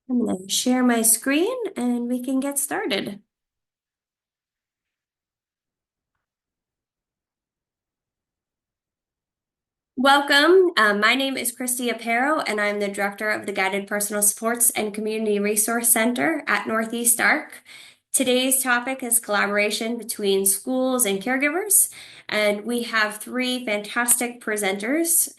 I'm going to share my screen and we can get started. Welcome. My name is Christy Aparo, and I'm the director of the Guided Personal Supports and Community Resource Center at Northeast Arc. Today's topic is collaboration between schools and caregivers, and we have three fantastic presenters.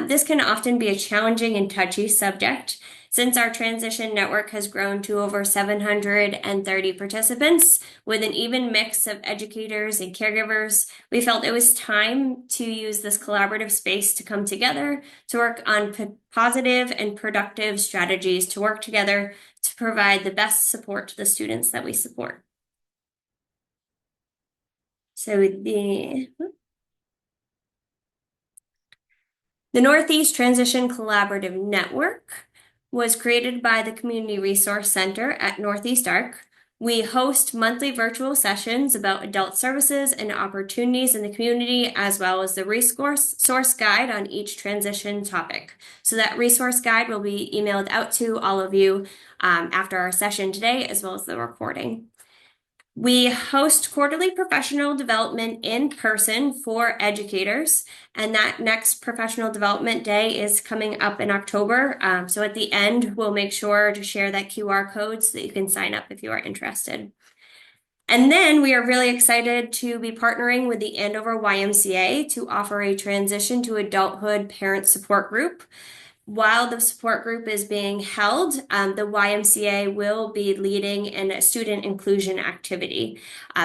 This can often be a challenging and touchy subject. Since our transition network has grown to over 730 participants with an even mix of educators and caregivers, we felt it was time to use this collaborative space to come together to work on positive and productive strategies to work together to provide the best support to the students that we support. So the Northeast Transition Collaborative Network was created by the Community Resource Center at Northeast Arc. We host monthly virtual sessions about adult services and opportunities in the community, as well as the resource guide on each transition topic. So that resource guide will be emailed out to all of you after our session today, as well as the recording. We host quarterly professional development in person for educators, and that next professional development day is coming up in October. So at the end, we'll make sure to share that QR code so that you can sign up if you are interested. And then we are really excited to be partnering with the Andover YMCA to offer a transition to adulthood parent support group. While the support group is being held, the YMCA will be leading in a student inclusion activity.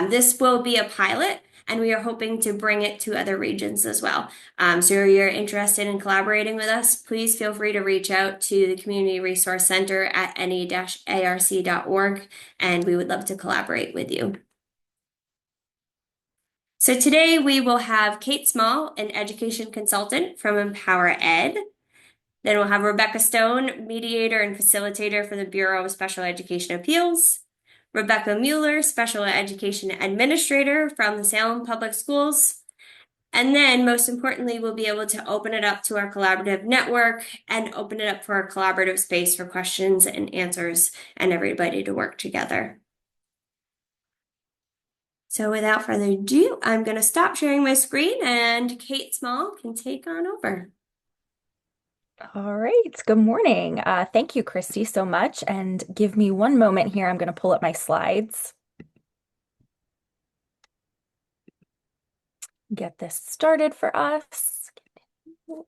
This will be a pilot, and we are hoping to bring it to other regions as well. So if you're interested in collaborating with us, please feel free to reach out to the Community Resource Center at ne-arc.org, and we would love to collaborate with you. So today we will have Kate Small, an education consultant from Empower Ed. Then we'll have Rebecca Stone, mediator and facilitator for the Bureau of Special Education Appeals. Rebecca Mueller, special education administrator from the Salem Public Schools. And then, most importantly, we'll be able to open it up to our collaborative network and open it up for a collaborative space for questions and answers and everybody to work together. So without further ado, I'm going to stop sharing my screen and Kate Small can take on over. All right. Good morning. Thank you, Christy, so much. And give me one moment here. I'm going to pull up my slides. Get this started for us.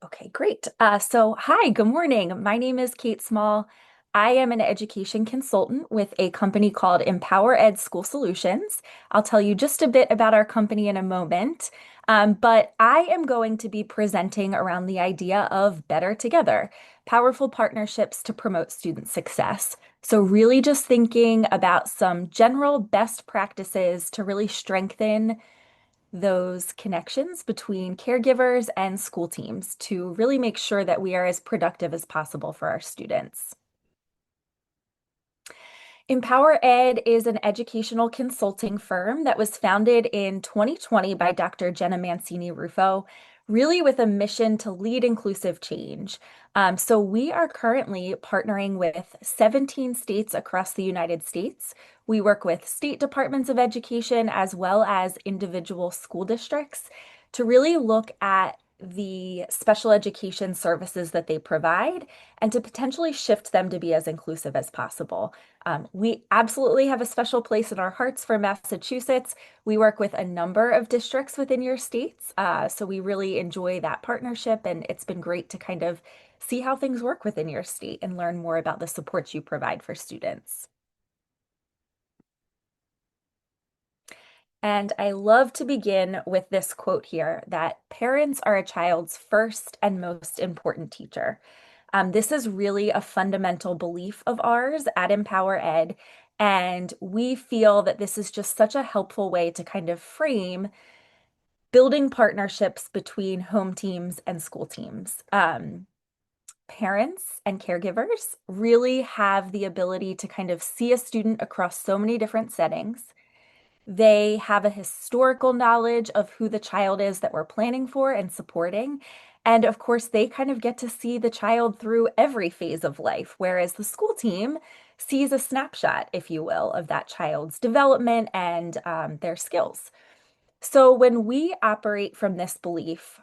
Okay, great. Hi, good morning. My name is Kate Small. I am an education consultant with a company called Empower Ed School Solutions. I'll tell you just a bit about our company in a moment. But I am going to be presenting around the idea of better together, powerful partnerships to promote student success. So really just thinking about some general best practices to really strengthen those connections between caregivers and school teams to really make sure that we are as productive as possible for our students. Empower Ed is an educational consulting firm that was founded in 2020 by Dr. Jenna Mancini Rufo, really with a mission to lead inclusive change. So we are currently partnering with 17 states across the United States. We work with state departments of education as well as individual school districts to really look at the special education services that they provide and to potentially shift them to be as inclusive as possible. We absolutely have a special place in our hearts for Massachusetts. We work with a number of districts within your states, so we really enjoy that partnership, and it's been great to kind of see how things work within your state and learn more about the supports you provide for students. And I love to begin with this quote here that parents are a child's first and most important teacher. This is really a fundamental belief of ours at Empower Ed. And we feel that this is just such a helpful way to kind of frame building partnerships between home teams and school teams. Parents and caregivers really have the ability to kind of see a student across so many different settings. They have a historical knowledge of who the child is that we're planning for and supporting. And of course, they kind of get to see the child through every phase of life, whereas the school team sees a snapshot, if you will, of that child's development and their skills. So when we operate from this belief,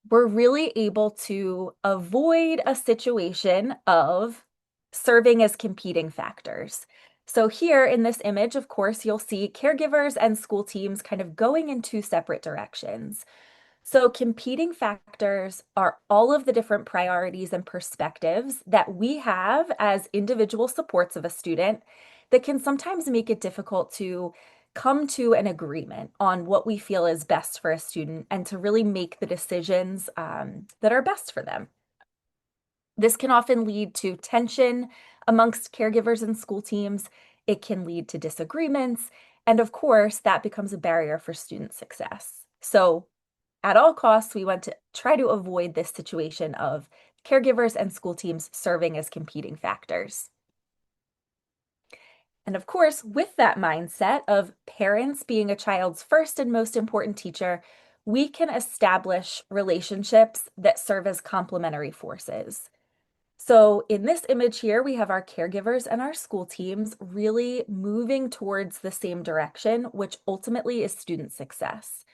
we're really able to avoid a situation of serving as competing factors. So here in this image, of course, you'll see caregivers and school teams kind of going in two separate directions. So, competing factors are all of the different priorities and perspectives that we have as individual supports of a student that can sometimes make it difficult to come to an agreement on what we feel is best for a student and to really make the decisions that are best for them. This can often lead to tension amongst caregivers and school teams. It can lead to disagreements. And of course, that becomes a barrier for student success. So, at all costs, we want to try to avoid this situation of caregivers and school teams serving as competing factors. And of course, with that mindset of parents being a child's first and most important teacher, we can establish relationships that serve as complementary forces. So in this image here, we have our caregivers and our school teams really moving towards the same direction, which ultimately is student success.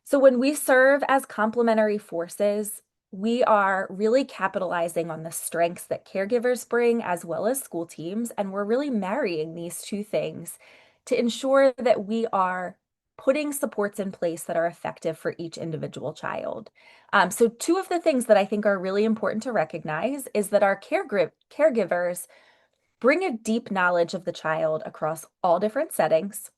So when we serve as complementary forces, we are really capitalizing on the strengths that caregivers bring as well as school teams, and we're really marrying these two things to ensure that we are putting supports in place that are effective for each individual child. So two of the things that I think are really important to recognize is that our caregivers bring a deep knowledge of the child across all different settings.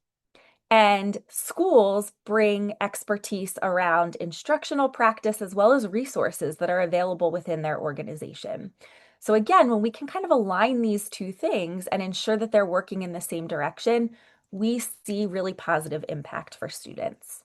And schools bring expertise around instructional practice as well as resources that are available within their organization. So, again, when we can kind of align these two things and ensure that they're working in the same direction, we see really positive impact for students.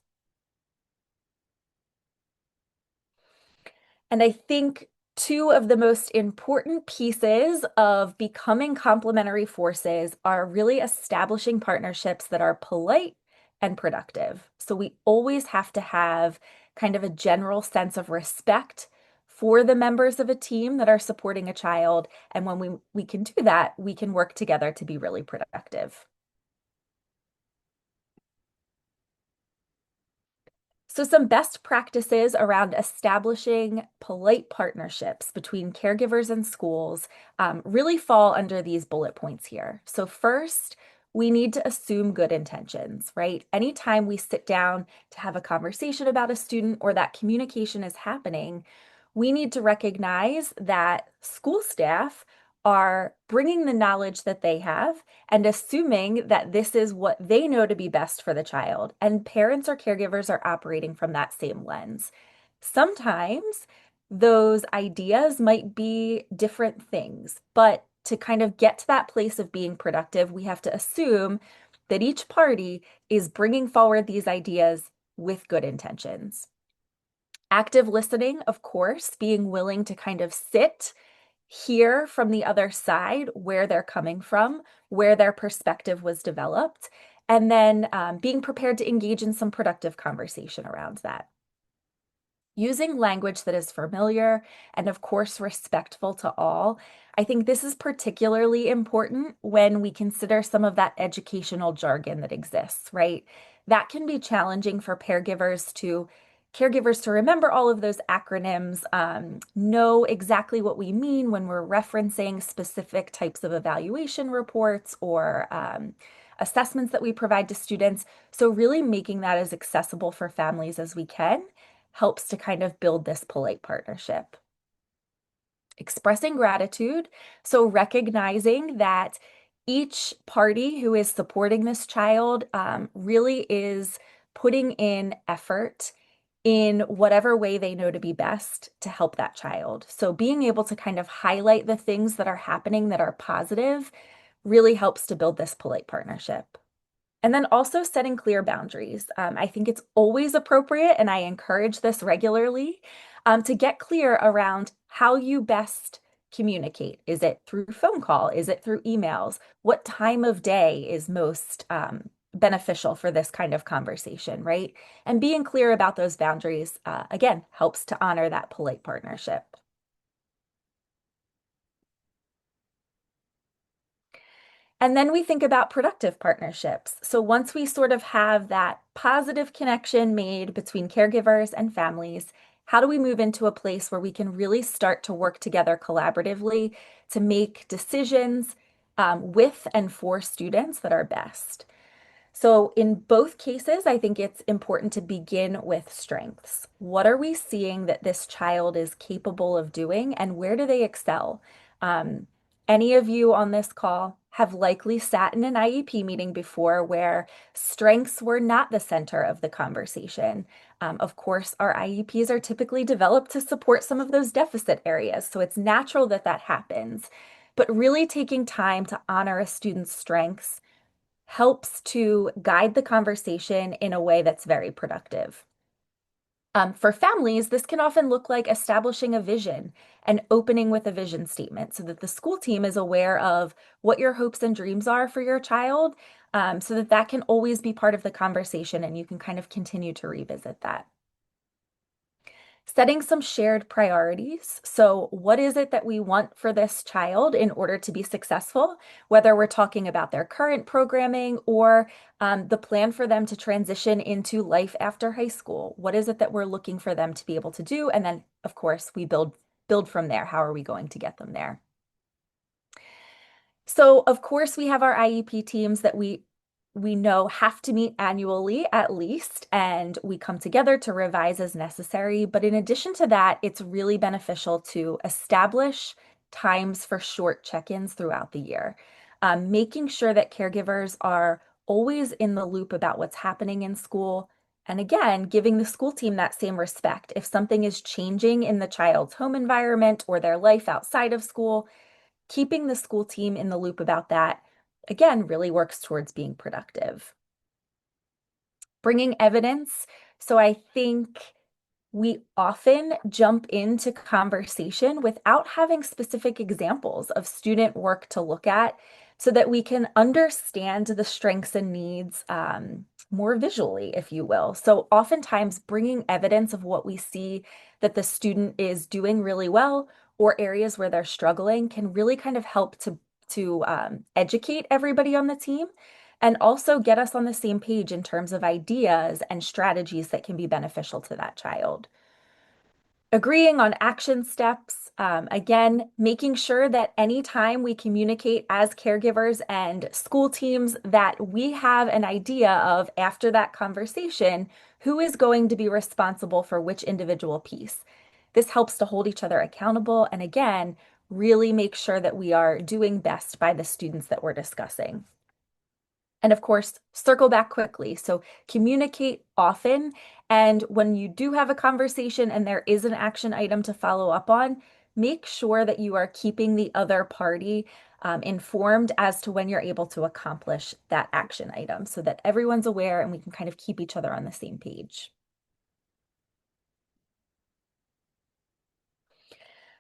And I think two of the most important pieces of becoming complementary forces are really establishing partnerships that are polite and productive. So we always have to have kind of a general sense of respect for the members of a team that are supporting a child. And when we can do that, we can work together to be really productive. So, some best practices around establishing polite partnerships between caregivers and schools really fall under these bullet points here. So, first, we need to assume good intentions, right? Anytime we sit down to have a conversation about a student or that communication is happening, we need to recognize that school staff are bringing the knowledge that they have and assuming that this is what they know to be best for the child. And parents or caregivers are operating from that same lens. Sometimes those ideas might be different things, but to kind of get to that place of being productive, we have to assume that each party is bringing forward these ideas with good intentions. Active listening, of course, being willing to kind of sit, hear from the other side where they're coming from, where their perspective was developed, and then being prepared to engage in some productive conversation around that. Using language that is familiar and, of course, respectful to all. I think this is particularly important when we consider some of that educational jargon that exists, right? That can be challenging for caregivers to remember all of those acronyms, know exactly what we mean when we're referencing specific types of evaluation reports or assessments that we provide to students. So really making that as accessible for families as we can helps to kind of build this polite partnership. Expressing gratitude, so recognizing that each party who is supporting this child really is putting in effort in whatever way they know to be best to help that child. So being able to kind of highlight the things that are happening that are positive really helps to build this polite partnership. And then also setting clear boundaries. I think it's always appropriate, and I encourage this regularly, to get clear around how you best communicate. Is it through phone call? Is it through emails? What time of day is most beneficial for this kind of conversation, right? And being clear about those boundaries, again, helps to honor that polite partnership. And then we think about productive partnerships. So once we sort of have that positive connection made between caregivers and families, how do we move into a place where we can really start to work together collaboratively to make decisions with and for students that are best? So, in both cases, I think it's important to begin with strengths. What are we seeing that this child is capable of doing, and where do they excel? Um, any of you on this call have likely sat in an IEP meeting before where strengths were not the center of the conversation. Of course, our IEPs are typically developed to support some of those deficit areas, so it's natural that that happens. But really taking time to honor a student's strengths helps to guide the conversation in a way that's very productive. For families, this can often look like establishing a vision and opening with a vision statement so that the school team is aware of what your hopes and dreams are for your child, so that that can always be part of the conversation and you can kind of continue to revisit that. Setting some shared priorities. So, what is it that we want for this child in order to be successful? Whether we're talking about their current programming or the plan for them to transition into life after high school. What is it that we're looking for them to be able to do? And then, of course, we build from there. How are we going to get them there? So, of course, we have our IEP teams that we know have to meet annually at least, and we come together to revise as necessary. But in addition to that, it's really beneficial to establish times for short check-ins throughout the year, making sure that caregivers are always in the loop about what's happening in school. And again, giving the school team that same respect. If something is changing in the child's home environment or their life outside of school, keeping the school team in the loop about that, again, really works towards being productive. Bringing evidence. So I think we often jump into conversation without having specific examples of student work to look at so that we can understand the strengths and needs more visually, if you will. So oftentimes bringing evidence of what we see that the student is doing really well or areas where they're struggling can really kind of help to educate everybody on the team and also get us on the same page in terms of ideas and strategies that can be beneficial to that child. Agreeing on action steps, again, making sure that anytime we communicate as caregivers and school teams that we have an idea of after that conversation, who is going to be responsible for which individual piece. This helps to hold each other accountable and again, really make sure that we are doing best by the students that we're discussing. And of course, circle back quickly. So communicate often. And when you do have a conversation and there is an action item to follow up on, make sure that you are keeping the other party informed as to when you're able to accomplish that action item so that everyone's aware and we can kind of keep each other on the same page.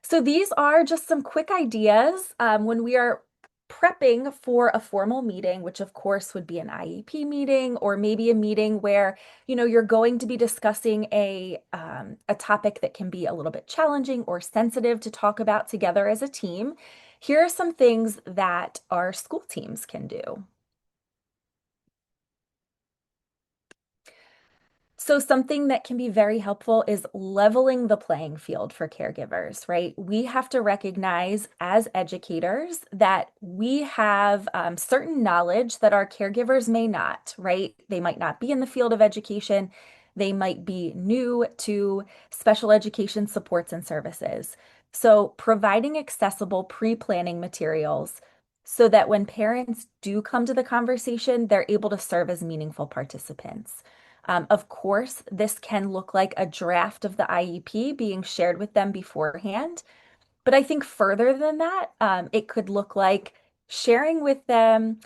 So these are just some quick ideas when we are prepping for a formal meeting, which of course would be an IEP meeting or maybe a meeting where, you know, you're going to be discussing a topic that can be a little bit challenging or sensitive to talk about together as a team. Here are some things that our school teams can do. So something that can be very helpful is leveling the playing field for caregivers, right? We have to recognize as educators that we have certain knowledge that our caregivers may not, right? They might not be in the field of education. They might be new to special education supports and services. So providing accessible pre-planning materials so that when parents do come to the conversation, they're able to serve as meaningful participants. Of course, this can look like a draft of the IEP being shared with them beforehand. But I think further than that, it could look like sharing with them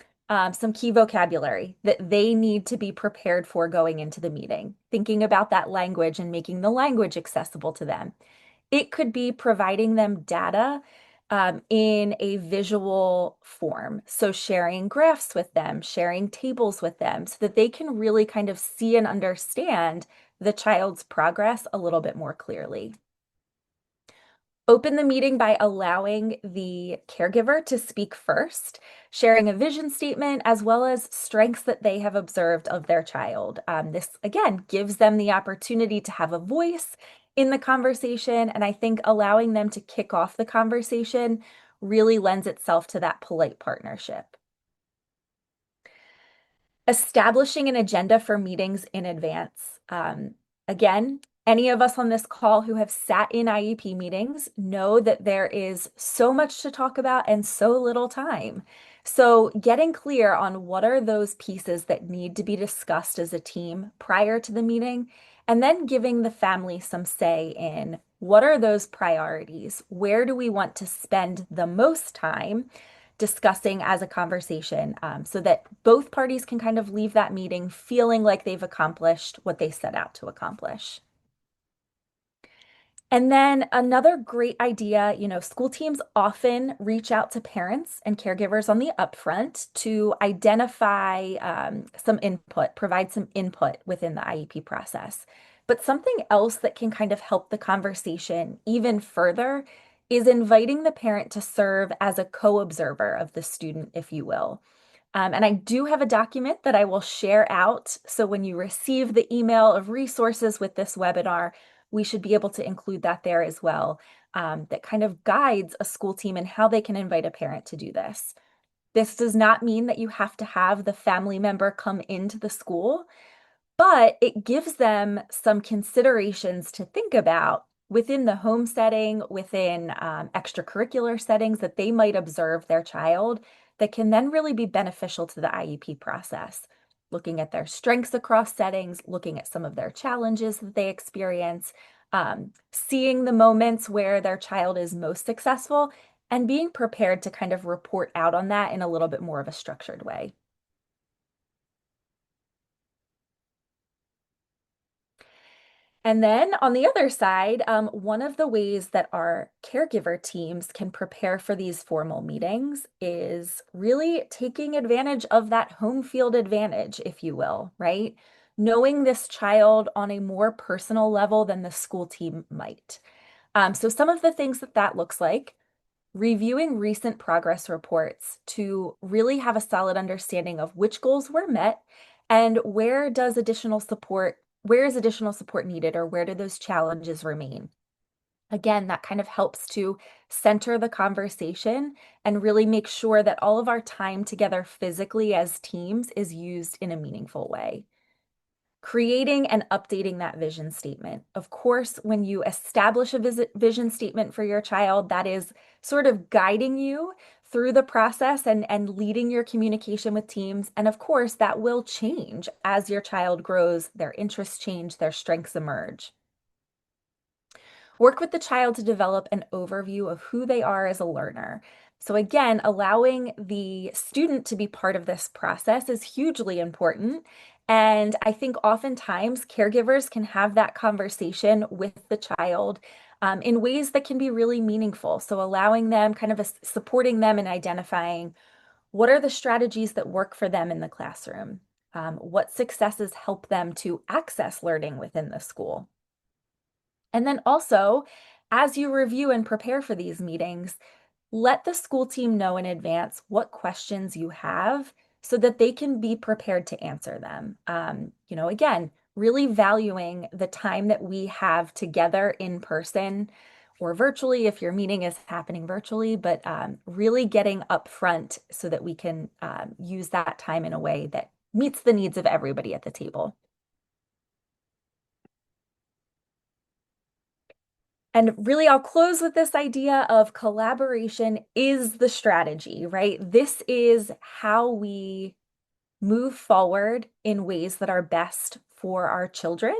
some key vocabulary that they need to be prepared for going into the meeting, thinking about that language and making the language accessible to them. It could be providing them data in a visual form. So sharing graphs with them, sharing tables with them, so that they can really kind of see and understand the child's progress a little bit more clearly. Open the meeting by allowing the caregiver to speak first, sharing a vision statement as well as strengths that they have observed of their child. This, again, gives them the opportunity to have a voice in the conversation. And I think allowing them to kick off the conversation really lends itself to that polite partnership. Establishing an agenda for meetings in advance. Again, any of us on this call who have sat in IEP meetings know that there is so much to talk about and so little time. So, getting clear on what are those pieces that need to be discussed as a team prior to the meeting, and then giving the family some say in what are those priorities? Where do we want to spend the most time discussing as a conversation, so that both parties can kind of leave that meeting feeling like they've accomplished what they set out to accomplish. And then another great idea, school teams often reach out to parents and caregivers on the upfront to identify some input, provide some input within the IEP process. But something else that can kind of help the conversation even further is inviting the parent to serve as a co-observer of the student, if you will. And I do have a document that I will share out. So when you receive the email of resources with this webinar, we should be able to include that there as well. That kind of guides a school team and how they can invite a parent to do this. This does not mean that you have to have the family member come into the school, but it gives them some considerations to think about within the home setting, within extracurricular settings that they might observe their child that can then really be beneficial to the IEP process. Looking at their strengths across settings, looking at some of their challenges that they experience, seeing the moments where their child is most successful, and being prepared to kind of report out on that in a little bit more of a structured way. And then on the other side, one of the ways that our caregiver teams can prepare for these formal meetings is really taking advantage of that home field advantage, if you will, right? Knowing this child on a more personal level than the school team might. So some of the things that that looks like, reviewing recent progress reports to really have a solid understanding of which goals were met and where is additional support needed, or where do those challenges remain. Again, that kind of helps to center the conversation and really make sure that all of our time together physically as teams is used in a meaningful way. Creating and updating that vision statement. Of course, when you establish a vision statement for your child, that is sort of guiding you through the process and leading your communication with teams. And of course, that will change as your child grows, their interests change, their strengths emerge. Work with the child to develop an overview of who they are as a learner. So again, allowing the student to be part of this process is hugely important. And I think oftentimes caregivers can have that conversation with the child in ways that can be really meaningful. So allowing them, kind of supporting them in identifying what are the strategies that work for them in the classroom? What successes help them to access learning within the school? And then also, as you review and prepare for these meetings, let the school team know in advance what questions you have so that they can be prepared to answer them. Again, really valuing the time that we have together in person or virtually if your meeting is happening virtually, but really getting upfront so that we can use that time in a way that meets the needs of everybody at the table. And really, I'll close with this idea of collaboration is the strategy, right? This is how we move forward in ways that are best for our children,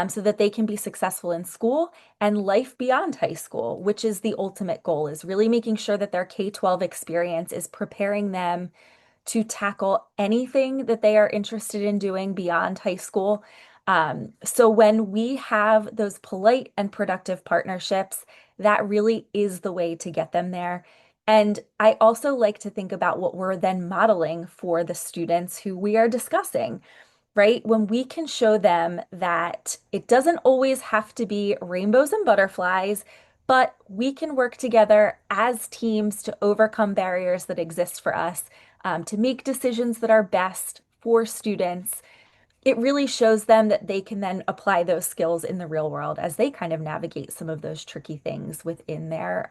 so that they can be successful in school and life beyond high school, which is the ultimate goal, is really making sure that their K-12 experience is preparing them to tackle anything that they are interested in doing beyond high school. So when we have those polite and productive partnerships, that really is the way to get them there. And I also like to think about what we're then modeling for the students who we are discussing, right? When we can show them that it doesn't always have to be rainbows and butterflies, but we can work together as teams to overcome barriers that exist for us, to make decisions that are best for students. It really shows them that they can then apply those skills in the real world as they kind of navigate some of those tricky things within their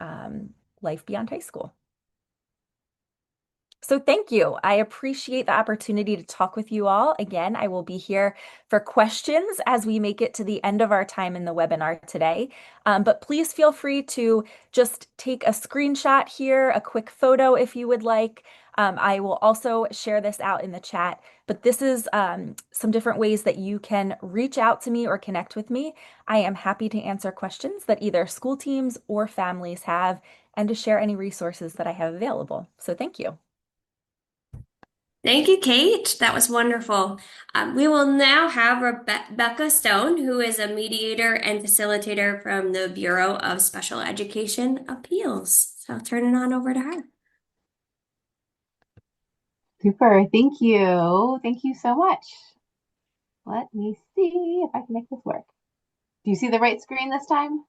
life beyond high school. So thank you. I appreciate the opportunity to talk with you all. Again, I will be here for questions as we make it to the end of our time in the webinar today. But please feel free to just take a screenshot here, a quick photo if you would like. I will also share this out in the chat, but this is some different ways that you can reach out to me or connect with me. I am happy to answer questions that either school teams or families have and to share any resources that I have available. So thank you. Thank you, Kate. That was wonderful. We will now have Rebecca Stone, who is a mediator and facilitator from the Bureau of Special Education Appeals. So I'll turn it on over to her. Super. Thank you. Thank you so much. Let me see if I can make this work. Do you see the right screen this time?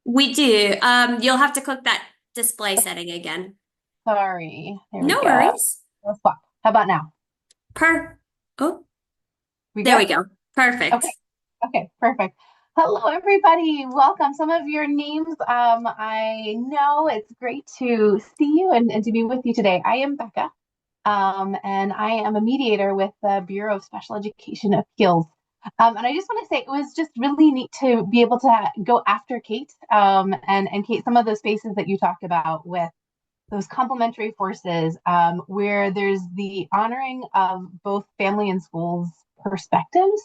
We do. You'll have to click that display setting again. Sorry. There we No go. worries. Let's swap. How about now? Oh, We there we good? go. Perfect. Okay. Okay. Perfect. Hello, everybody. Welcome. Some of your names, I know it's great to see you and to be with you today. I am Becca, and I am a mediator with the Bureau of Special Education Appeals. And I just want to say it was just really neat to be able to go after Kate, and Kate, some of those spaces that you talked about with those complementary forces, where there's the honoring of both family and schools perspectives,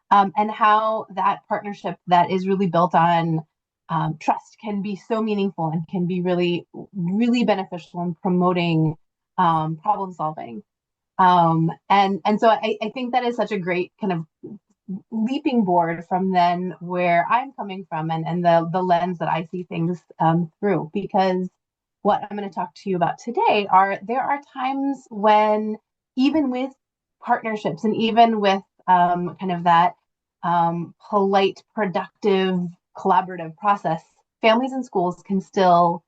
and how that partnership that is really built on trust can be so meaningful and can be really, really beneficial in promoting problem solving. And so I think that is such a great kind of leaping board from then where I'm coming from, and the lens that I see things through. Because what I'm going to talk to you about today there are times when, even with partnerships and even with kind of that polite, productive, collaborative process, families and schools can still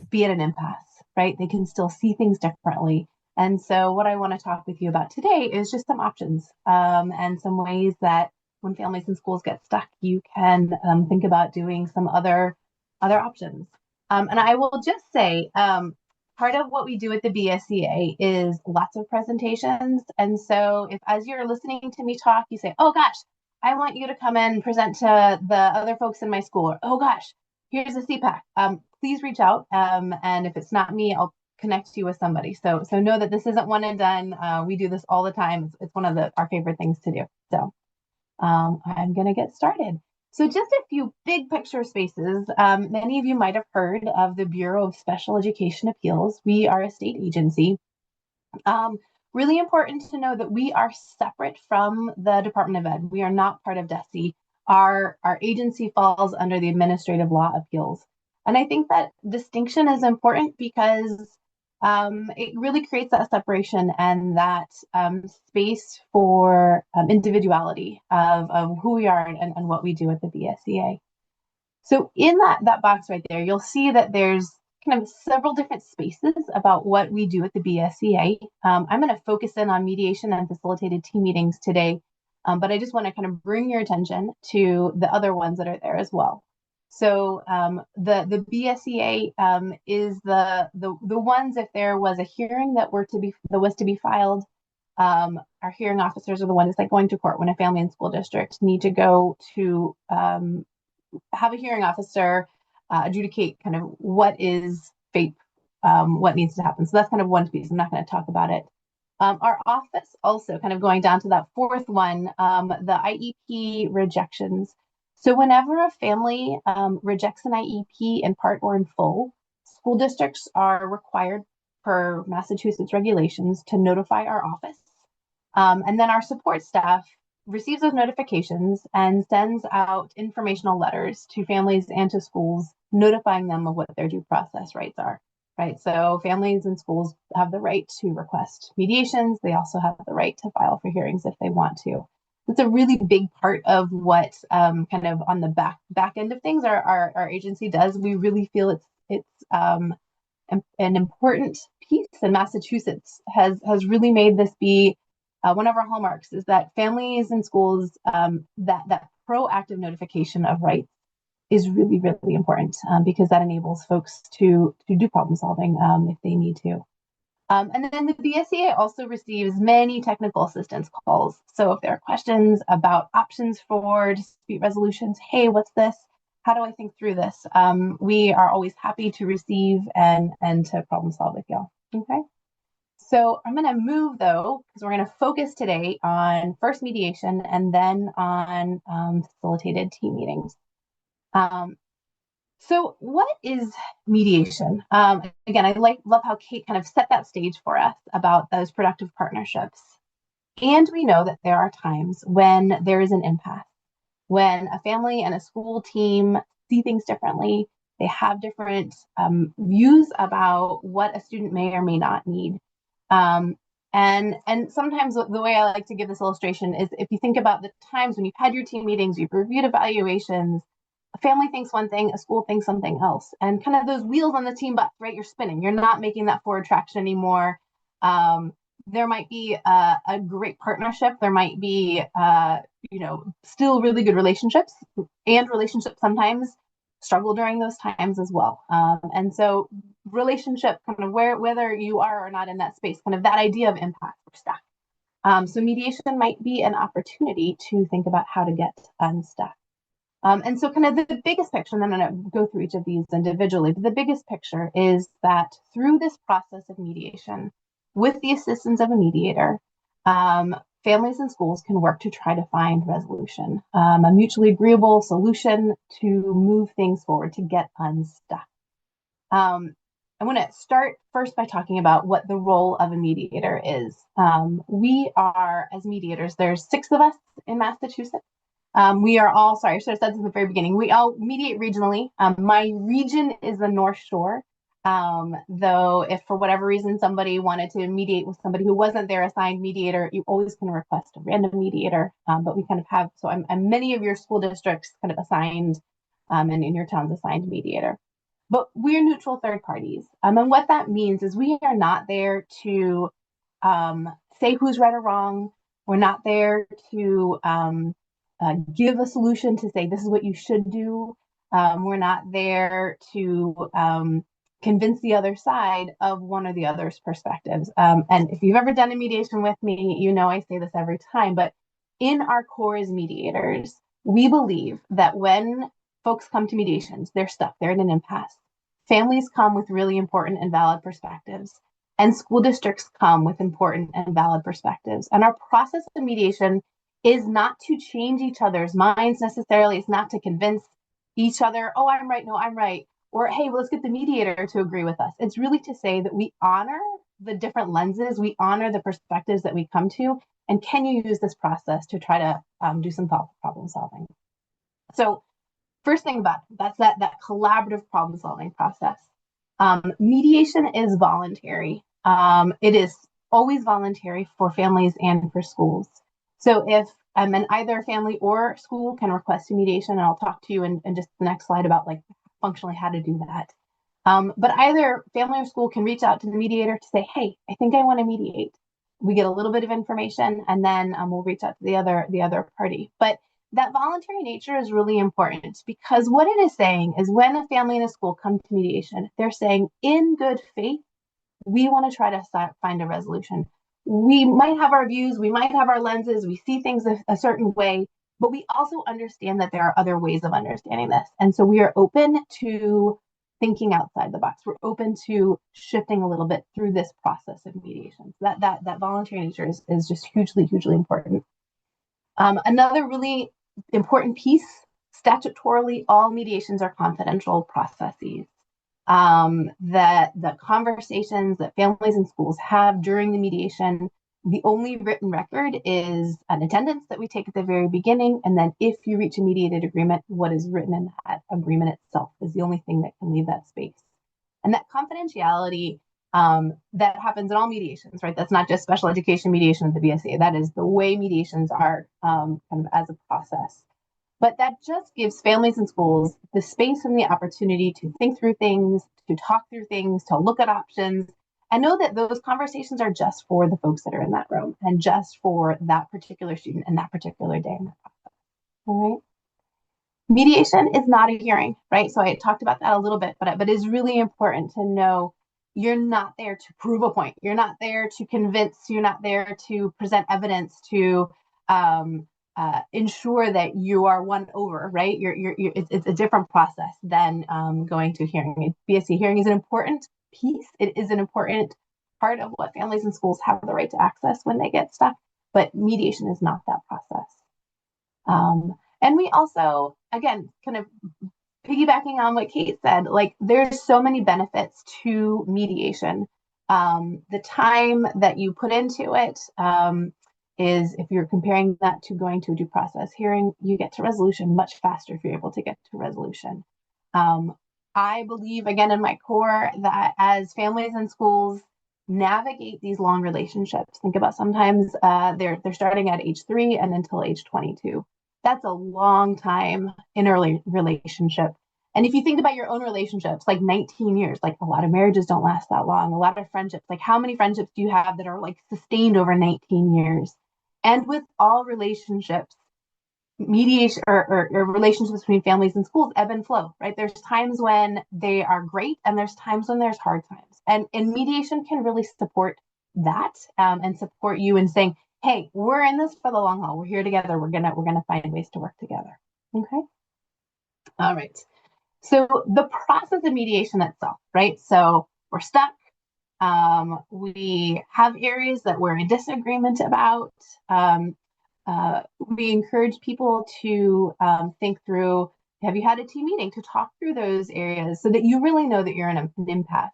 be at an impasse, right? They can still see things differently. And so, what I want to talk with you about today is just some options, and some ways that when families and schools get stuck, you can think about doing some other options. And I will just say, part of what we do at the BSEA is lots of presentations. And so, if as you're listening to me talk, you say, "Oh gosh, I want you to come and present to the other folks in my school," or "Oh gosh, here's a CPAC," please reach out. And if it's not me, I'll connect you with somebody. So know that this isn't one and done. We do this all the time. It's one of our favorite things to do. So I'm going to get started. So just a few big picture spaces. Many of you might have heard of the Bureau of Special Education Appeals. We are a state agency. Really important to know that we are separate from the Department of Ed. We are not part of DESE. Our agency falls under the Administrative Law Appeals. And I think that distinction is important because it really creates that separation and that space for individuality of who we are and what we do at the BSEA. So in that box right there, you'll see that there's kind of several different spaces about what we do at the BSEA. I'm going to focus in on mediation and facilitated team meetings today, but I just want to kind of bring your attention to the other ones that are there as well. So the BSEA is the ones, if there was a hearing that was to be filed. Our hearing officers are the ones like going to court when a family and school district need to go to have a hearing officer adjudicate kind of what is FAPE, what needs to happen. So that's kind of one piece. I'm not going to talk about it. Our office also kind of going down to that fourth one, the IEP rejections. So whenever a family rejects an IEP in part or in full, school districts are required per Massachusetts regulations to notify our office. And then our support staff receives those notifications and sends out informational letters to families and to schools, notifying them of what their due process rights are. Right. So families and schools have the right to request mediations. They also have the right to file for hearings if they want to. It's a really big part of what kind of on the back end of things our agency does. We really feel it's an important piece, and Massachusetts has really made this be one of our hallmarks, is that families and schools, that proactive notification of rights is really, really important, because that enables folks to do problem solving if they need to. And then the BSEA also receives many technical assistance calls. So if there are questions about options for dispute resolutions, hey, what's this? How do I think through this? We are always happy to receive and to problem solve with y'all. Okay. So I'm going to move, though, because we're going to focus today on first mediation and then on facilitated team meetings. So what is mediation? Again, I love how Kate kind of set that stage for us about those productive partnerships. And we know that there are times when there is an impasse, when a family and a school team see things differently. They have different views about what a student may or may not need. And sometimes the way I like to give this illustration is, if you think about the times when you've had your team meetings, you've reviewed evaluations, a family thinks one thing, a school thinks something else, and kind of those wheels on the team bus, right? You're spinning. You're not making that forward traction anymore. There might be a great partnership. There might be, still really good relationships, and relationships sometimes struggle during those times as well. And so relationship, kind of whether you are or not in that space, kind of that idea of impact for staff. So mediation might be an opportunity to think about how to get unstuck. And so kind of the biggest picture, and I'm going to go through each of these individually, but the biggest picture is that through this process of mediation, with the assistance of a mediator, families and schools can work to try to find resolution, a mutually agreeable solution to move things forward, to get unstuck. I want to start first by talking about what the role of a mediator is. We are, as mediators, there's 6 of us in Massachusetts. We are all, sorry, I should have said this in the very beginning, we all mediate regionally. My region is the North Shore, though if for whatever reason somebody wanted to mediate with somebody who wasn't their assigned mediator, you always can request a random mediator, but we kind of have, so I'm many of your school districts kind of assigned, and in your town's assigned mediator. But we're neutral third parties. And what that means is we are not there to say who's right or wrong. We're not there to give a solution to say this is what you should do. We're not there to convince the other side of one or the other's perspectives. And if you've ever done a mediation with me, you know I say this every time, but in our core as mediators, we believe that when folks come to mediations, they're stuck, they're in an impasse. Families come with really important and valid perspectives, and school districts come with important and valid perspectives. And our process of mediation is not to change each other's minds necessarily. It's not to convince each other, oh, I'm right, no, I'm right, or hey, well, let's get the mediator to agree with us. It's really to say that we honor the different lenses, we honor the perspectives that we come to, and can you use this process to try to do some thoughtful problem solving? So first thing about it, that's that collaborative problem solving process. Mediation is voluntary. It is always voluntary for families and for schools. So if and either family or school can request a mediation, and I'll talk to you in just the next slide about like functionally how to do that. But either family or school can reach out to the mediator to say, hey, I think I want to mediate. We get a little bit of information, and then we'll reach out to the other party. But that voluntary nature is really important, because what it is saying is when a family and a school come to mediation, they're saying in good faith, we want to try to find a resolution. We might have our views, we might have our lenses, we see things a certain way, but we also understand that there are other ways of understanding this. And so we are open to thinking outside the box. We're open to shifting a little bit through this process of mediation. That voluntary nature is just hugely, hugely important. Another really important piece, statutorily, all mediations are confidential processes. That the conversations that families and schools have during the mediation The only written record is an attendance that we take at the very beginning. And then if you reach a mediated agreement, what is written in that agreement itself is the only thing that can leave that space. And that confidentiality that happens in all mediations, right? That's not just special education mediation at the BSA. That is the way mediations are kind of as a process. But that just gives families and schools the space and the opportunity to think through things, to talk through things, to look at options, and know that those conversations are just for the folks that are in that room and just for that particular student and that particular day in that process. All right. Mediation is not a hearing, right? So I talked about that a little bit, but it's really important to know you're not there to prove a point. You're not there to convince. You're not there to present evidence to ensure that you are won over, right? It's a different process than going to hearing. BSC hearing is an important piece. It is an important part of what families and schools have the right to access when they get stuck, but mediation is not that process. And we also, again, kind of piggybacking on what Kate said, like there's so many benefits to mediation. The time that you put into it is, if you're comparing that to going to a due process hearing, you get to resolution much faster if you're able to get to resolution. I believe, again, in my core, that as families and schools navigate these long relationships, think about sometimes they're starting at age 3 and until age 22. That's a long time in a relationship. And if you think about your own relationships, like 19 years, like a lot of marriages don't last that long. A lot of friendships, like how many friendships do you have that are like sustained over 19 years? And with all relationships, mediation or relationships between families and schools ebb and flow, right? There's times when they are great and there's times when there's hard times. And mediation can really support that and support you in saying, hey, we're in this for the long haul. We're here together. We're gonna find ways to work together. Okay. All right. So the process of mediation itself, right? So we're stuck. We have areas that we're in disagreement about. We encourage people to think through, have you had a team meeting to talk through those areas so that you really know that you're in an impasse?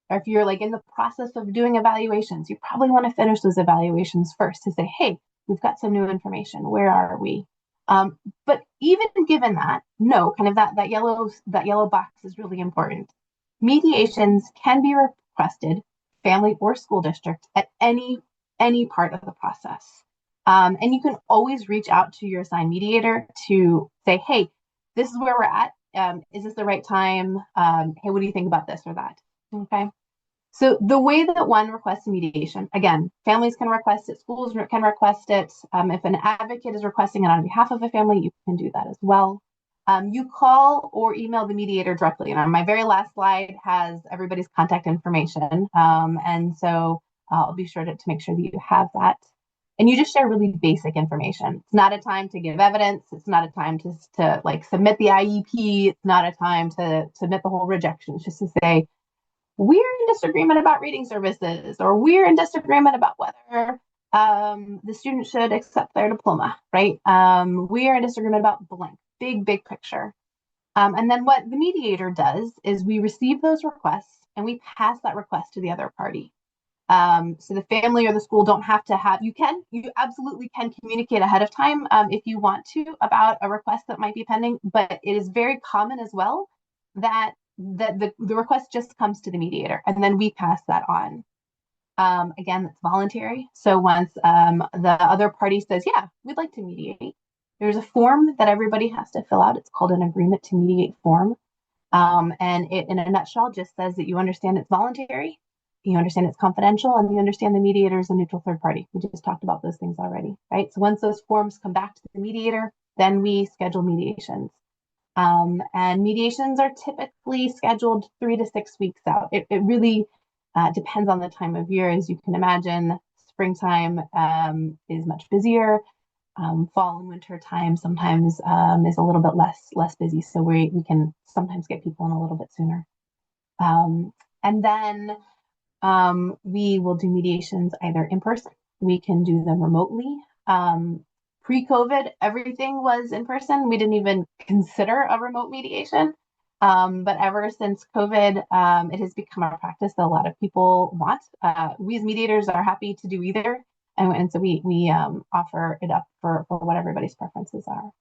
Or if you're like in the process of doing evaluations, you probably want to finish those evaluations first to say, hey, we've got some new information. Where are we? But even given that, no, kind of that yellow box is really important. Mediations can be requested, family or school district, at any part of the process. And you can always reach out to your assigned mediator to say, hey, this is where we're at. Is this the right time? Hey, what do you think about this or that? Okay. So the way that one requests mediation, again, families can request it, schools can request it. If an advocate is requesting it on behalf of a family, you can do that as well. You call or email the mediator directly. And my very last slide has everybody's contact information. And so I'll be sure to make sure that you have that. And you just share really basic information. It's not a time to give evidence. It's not a time to like submit the IEP. It's not a time to submit the whole rejection. It's just to say, we're in disagreement about reading services, or we're in disagreement about whether the student should accept their diploma, right? We are in disagreement about blank, big picture. And then what the mediator does is we receive those requests and we pass that request to the other party. So the family or the school don't have to have, you absolutely can communicate ahead of time if you want to about a request that might be pending, but it is very common as well that the request just comes to the mediator and then we pass that on. Again, that's voluntary. So once the other party says, yeah, we'd like to mediate, there's a form that everybody has to fill out. It's called an agreement to mediate form. And it, in a nutshell, just says that you understand it's voluntary, you understand it's confidential, and you understand the mediator is a neutral third party. We just talked about those things already, right? So once those forms come back to the mediator, then we schedule mediations. And mediations are typically scheduled 3 to 6 weeks out. It really depends on the time of year. As you can imagine, springtime is much busier. Fall and winter time sometimes is a little bit less busy. So we can sometimes get people in a little bit sooner. And then we will do mediations either in person. We can do them remotely. Pre-COVID, everything was in person. We didn't even consider a remote mediation. But ever since COVID, it has become a practice that a lot of people want. We as mediators are happy to do either. And so we offer it up for what everybody's preferences are.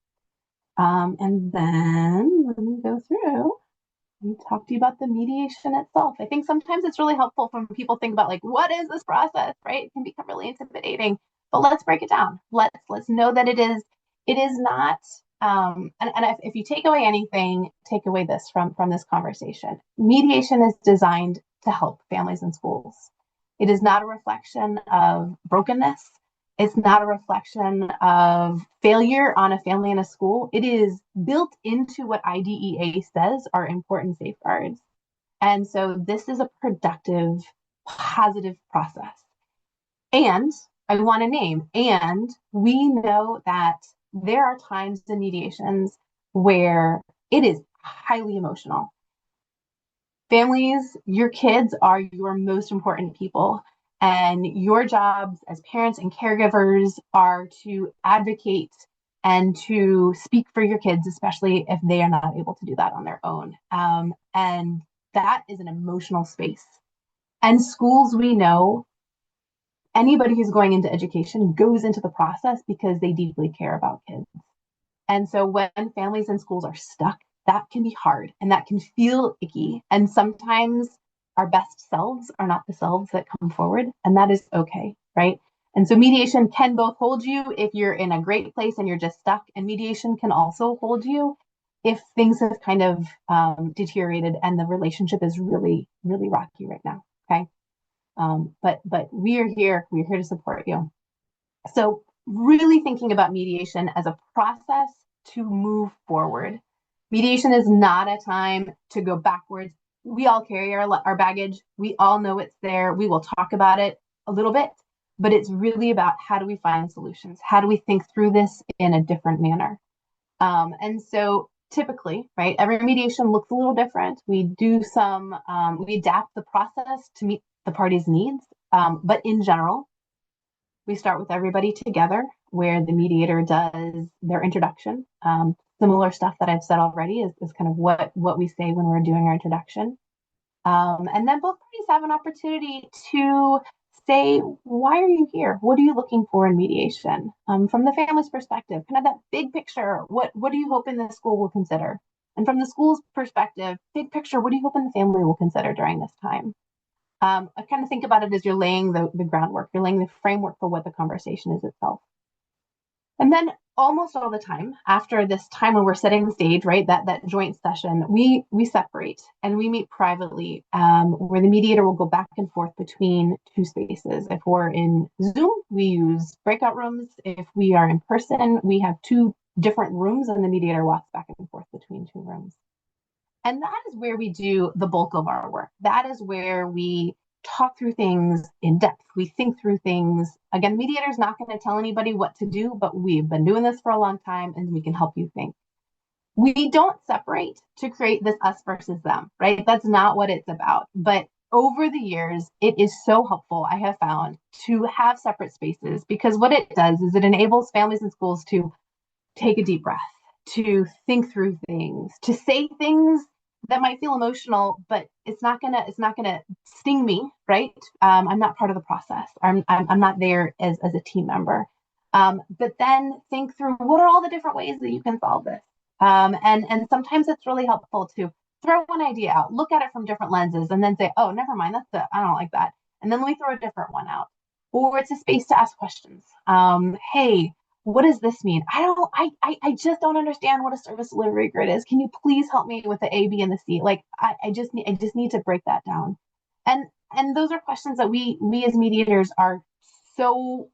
And then let me go through and talk to you about the mediation itself. I think sometimes it's really helpful when people think about like, what is this process, right? It can become really intimidating, but let's break it down. Let's know that it is not, and if you take away anything, take away this from this conversation. Mediation is designed to help families and schools. It is not a reflection of brokenness. It's not a reflection of failure on a family and a school. It is built into what IDEA says are important safeguards. And so this is a productive, positive process. And I want to name, and we know that there are times in mediations where it is highly emotional. Families, your kids are your most important people. And your jobs as parents and caregivers are to advocate and to speak for your kids, especially if they are not able to do that on their own. And that is an emotional space. And schools, we know, anybody who's going into education goes into the process because they deeply care about kids. And so when families and schools are stuck, that can be hard and that can feel icky. And sometimes our best selves are not the selves that come forward, and that is okay, right? And so mediation can both hold you if you're in a great place and you're just stuck, and mediation can also hold you if things have kind of deteriorated and the relationship is really, really rocky right now, okay? But we're here to support you. So really thinking about mediation as a process to move forward. Mediation is not a time to go backwards. We all carry our baggage. We all know it's there. We will talk about it a little bit, but it's really about how do we find solutions? How do we think through this in a different manner? And so typically, right, every mediation looks a little different. We do we adapt the process to meet the party's needs. But in general, we start with everybody together where the mediator does their introduction. Similar stuff that I've said already is kind of what we say when we're doing our introduction. And then both parties have an opportunity to say, why are you here? What are you looking for in mediation? From the family's perspective, kind of that big picture, what are you hoping the school will consider? And from the school's perspective, big picture, what are you hoping the family will consider during this time? I kind of think about it as you're laying the groundwork, you're laying the framework for what the conversation is itself. And then almost all the time after this time when we're setting the stage, right, that joint session, we separate and we meet privately, where the mediator will go back and forth between two spaces. If we're in Zoom, we use breakout rooms. If we are in person, we have two different rooms and the mediator walks back and forth between two rooms. And that is where we do the bulk of our work. That is where we talk through things in depth. We think through things. Again, the mediator is not going to tell anybody what to do, but we've been doing this for a long time and we can help you think. We don't separate to create this us versus them, right? That's not what it's about. But over the years, it is so helpful, I have found, to have separate spaces, because what it does is it enables families and schools to take a deep breath, to think through things, to say things that might feel emotional, but it's not gonna sting me, right? I'm not part of the process. I'm not there as a team member. But then think through what are all the different ways that you can solve this. And sometimes it's really helpful to throw one idea out, look at it from different lenses, and then say, oh, never mind, I don't like that. And then let me throw a different one out. Or it's a space to ask questions. Hey, what does this mean? I just don't understand what a service delivery grid is. Can you please help me with the A, B, and the C? Like I just need to break that down. And those are questions that we as mediators are so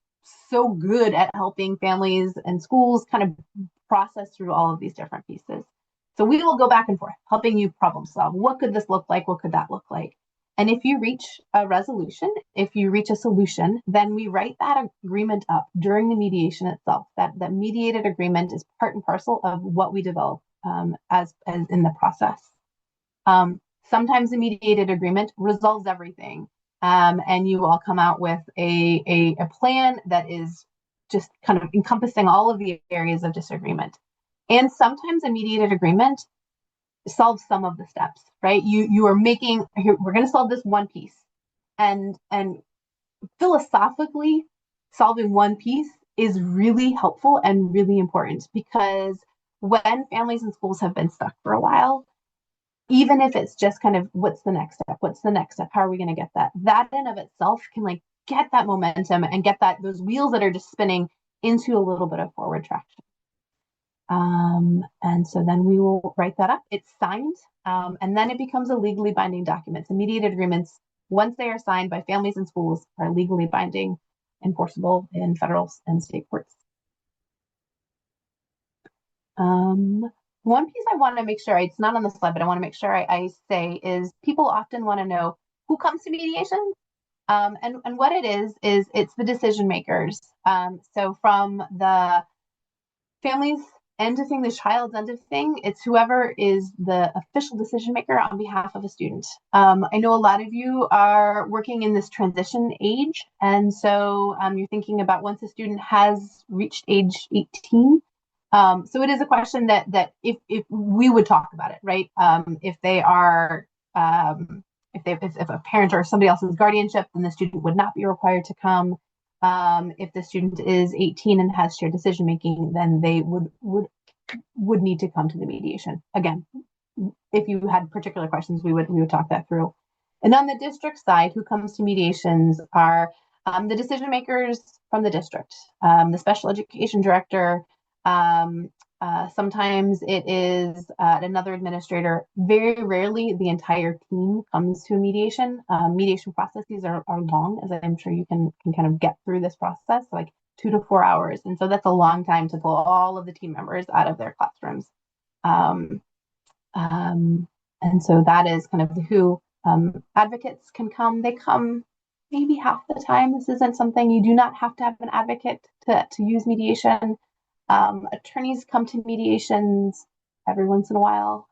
good at helping families and schools kind of process through all of these different pieces. So we will go back and forth, helping you problem solve. What could this look like? What could that look like? And if you reach a resolution, if you reach a solution, then we write that agreement up during the mediation itself. That mediated agreement is part and parcel of what we develop as in the process. Sometimes the mediated agreement resolves everything, and you all come out with a plan that is just kind of encompassing all of the areas of disagreement. And sometimes a mediated agreement solve some of the steps, right? You are making, here, we're going to solve this one piece. And philosophically, solving one piece is really helpful and really important, because when families and schools have been stuck for a while, even if it's just kind of what's the next step? What's the next step? How are we going to get that? That in of itself can like get that momentum and get those wheels that are just spinning into a little bit of forward traction. And so then we will write that up. It's signed, and then it becomes a legally binding document. So mediated agreements, once they are signed by families and schools, are legally binding, enforceable in federal and state courts. One piece I want to make sure, it's not on the slide, but I want to make sure I say is people often want to know who comes to mediation. And what it is it's the decision makers. So from the families end of thing, the child's end of thing, it's whoever is the official decision maker on behalf of a student. I know a lot of you are working in this transition age. And so you're thinking about once a student has reached age 18. So it is a question that if we would talk about it, right? If they are, if a parent or somebody else's guardianship, then the student would not be required to come. If the student is 18 and has shared decision making, then they would need to come to the mediation. Again, if you had particular questions, we would talk that through. And on the district side, who comes to mediations are the decision makers from the district, the special education director. Sometimes it is another administrator. Very rarely the entire team comes to a mediation. Mediation processes are long, as I'm sure you can kind of get through this process, like 2 to 4 hours. And so that's a long time to pull all of the team members out of their classrooms. And so that is kind of who advocates can come. They come maybe half the time. This isn't something, you do not have to have an advocate to use mediation. Attorneys come to mediations every once in a while.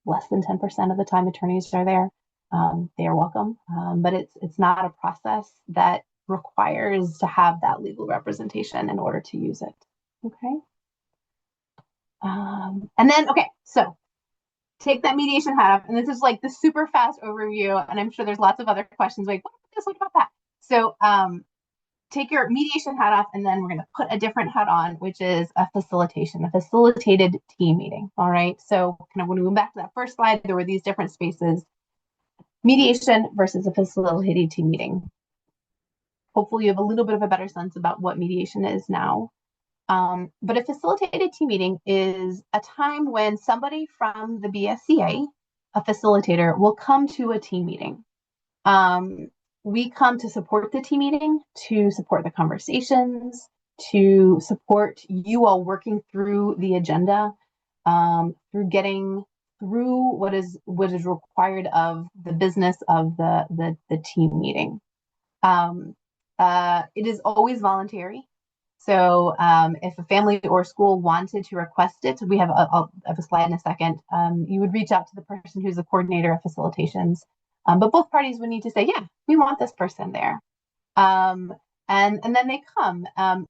Less than 10% of the time attorneys are there. They are welcome, but it's not a process that requires to have that legal representation in order to use it. Okay. And then, okay, so take that mediation hat off. And this is like the super fast overview. And I'm sure there's lots of other questions like, what about this? What about that? So take your mediation hat off, and then we're going to put a different hat on, which is a facilitated team meeting. All right. So kind of when we went back to that first slide, there were these different spaces: mediation versus a facilitated team meeting. Hopefully you have a little bit of a better sense about what mediation is now. But a facilitated team meeting is a time when somebody from the BSCA, a facilitator, will come to a team meeting. We come to support the team meeting, to support the conversations, to support you all working through the agenda, through getting through what is required of the business of the team meeting. It is always voluntary. So if a family or school wanted to request it, we have I'll have a slide in a second. You would reach out to the person who's the coordinator of facilitations. But both parties would need to say, yeah, we want this person there. And then they come.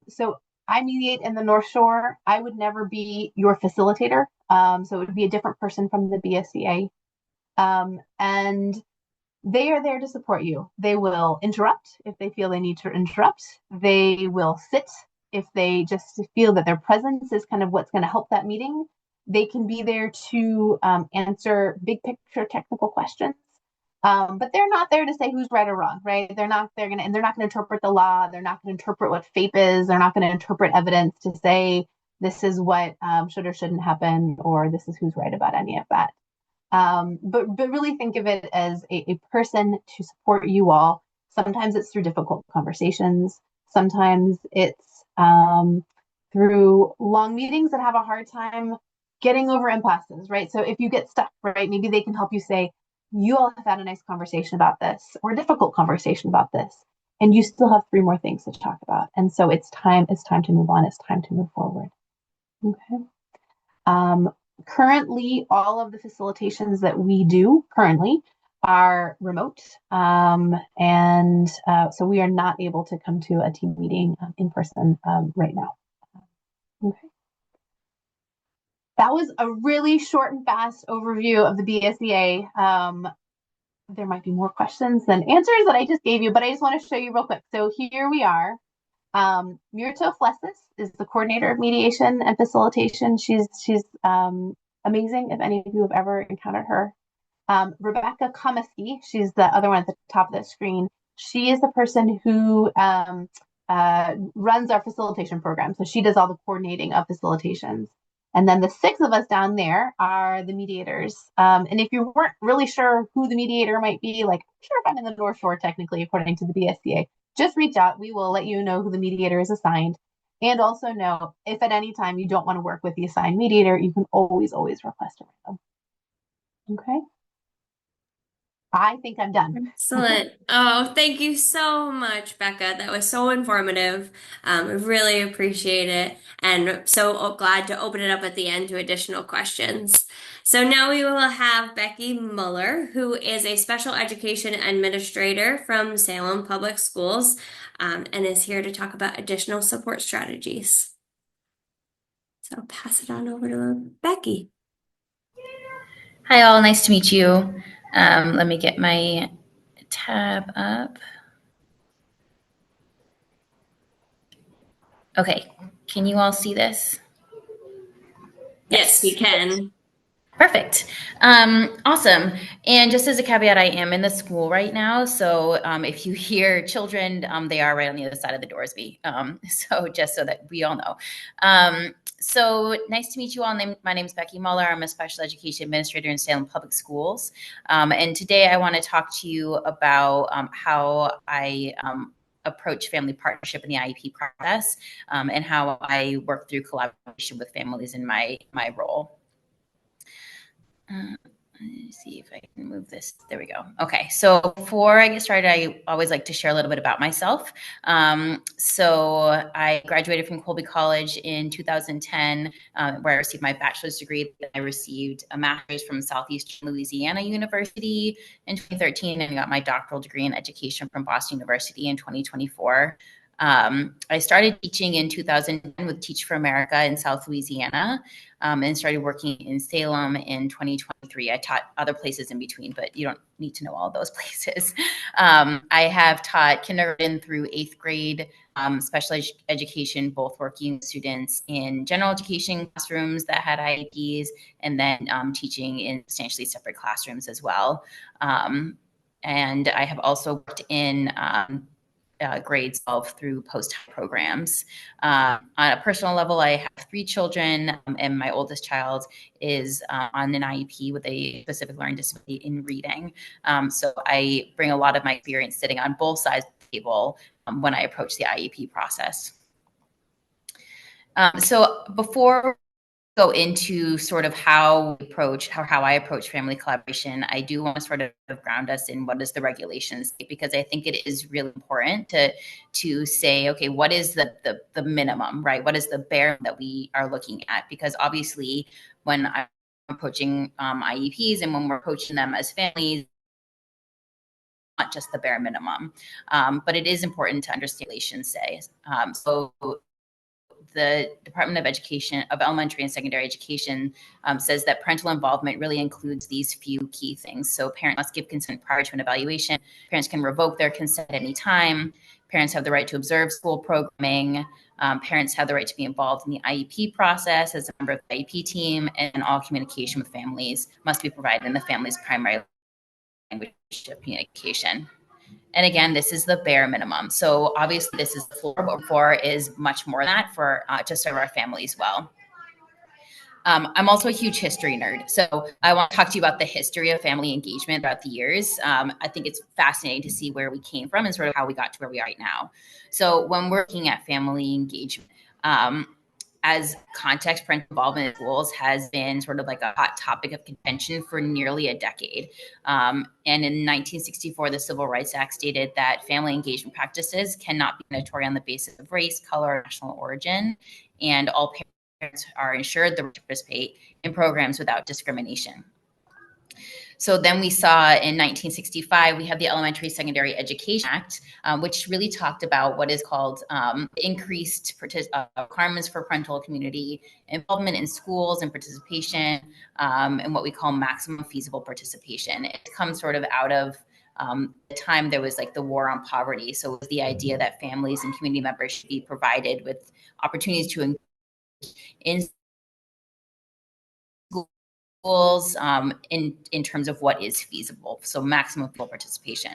So I mediate in the North Shore. I would never be your facilitator. So it would be a different person from the BSCA. And they are there to support you. They will interrupt if they feel they need to interrupt. They will sit if they just feel that their presence is kind of what's going to help that meeting. They can be there to answer big picture technical questions. But they're not there to say who's right or wrong, right? They're not going to interpret the law. They're not going to interpret what FAPE is. They're not going to interpret evidence to say this is what should or shouldn't happen, or this is who's right about any of that. But really think of it as a person to support you all. Sometimes it's through difficult conversations. Sometimes it's through long meetings that have a hard time getting over impasses, right? So if you get stuck, right, maybe they can help you say, you all have had a nice conversation about this, or a difficult conversation about this, and you still have 3 more things to talk about. And so it's time to move on. It's time to move forward. Okay. Currently, all of the facilitations that we do currently are remote. So we are not able to come to a team meeting in person right now. Okay. That was a really short and fast overview of the BSCA. There might be more questions than answers that I just gave you, but I just want to show you real quick. So here we are. Myrto Flessis is the coordinator of mediation and facilitation. She's amazing. If any of you have ever encountered her, Rebecca Komisky, she's the other one at the top of the screen. She is the person who runs our facilitation program. So she does all the coordinating of facilitations. And then the six of us down there are the mediators. And if you weren't really sure who the mediator might be, like, I'm sure if I'm in the North Shore, technically, according to the BSCA, just reach out. We will let you know who the mediator is assigned. And also know if at any time you don't want to work with the assigned mediator, you can always request a random. Okay. I think I'm done. Excellent. Oh, thank you so much, Becca. That was so informative. I really appreciate it. And so glad to open it up at the end to additional questions. So now we will have Becky Muller, who is a special education administrator from Salem Public Schools, and is here to talk about additional support strategies. So I'll pass it on over to Becky. Hi all, nice to meet you. Let me get my tab up. Okay, can you all see this? Yes, we can. Perfect. Awesome. And just as a caveat, I am in the school right now. So if you hear children, they are right on the other side of the door as me. So just so that we all know. So nice to meet you all. My name is Becky Muller. I'm a special education administrator in Salem Public Schools. And today I want to talk to you about how I approach family partnership in the IEP process and how I work through collaboration with families in my role. Let me see if I can move this. There we go. Okay. So before I get started, I always like to share a little bit about myself. So I graduated from Colby College in 2010, where I received my bachelor's degree. I received a master's from Southeastern Louisiana University in 2013, and I got my doctoral degree in education from Boston University in 2024. I started teaching in 2010 with Teach for America in South Louisiana, and started working in Salem in 2023. I taught other places in between, but you don't need to know all those places. I have taught kindergarten through 8th grade, special education, both working with students in general education classrooms that had IEPs, and then teaching in substantially separate classrooms as well. And I have also worked in grade 12 through post programs. On a personal level, I have 3 children, and my oldest child is on an IEP with a specific learning disability in reading. So I bring a lot of my experience sitting on both sides of the table when I approach the IEP process. So before go into sort of how I approach family collaboration, I do want to sort of ground us in what is the regulations, because I think it is really important to say, okay, what is the minimum, right? What is the bare that we are looking at? Because obviously when I'm approaching IEPs and when we're approaching them as families, not just the bare minimum, but it is important to understand regulations say. So the Department of Elementary and Secondary Education says that parental involvement really includes these few key things. So parents must give consent prior to an evaluation. Parents can revoke their consent at any time. Parents have the right to observe school programming. Parents have the right to be involved in the IEP process as a member of the IEP team, and all communication with families must be provided in the family's primary language of communication. And again, this is the bare minimum. So obviously this is the floor, but 4 is much more than that for to serve our families well. I'm also a huge history nerd. So I want to talk to you about the history of family engagement throughout the years. I think it's fascinating to see where we came from and sort of how we got to where we are right now. So when we're looking at family engagement, as context, parental involvement in schools has been sort of like a hot topic of contention for nearly a decade. And in 1964, the Civil Rights Act stated that family engagement practices cannot be mandatory on the basis of race, color, or national origin, and all parents are ensured the right to participate in programs without discrimination. So then we saw in 1965, we have the Elementary Secondary Education Act, which really talked about what is called increased requirements for parental community involvement in schools and participation, and what we call maximum feasible participation. It comes sort of out of At the time there was like the war on poverty. So it was the idea that families and community members should be provided with opportunities to engage in schools in terms of what is feasible. So maximum full participation.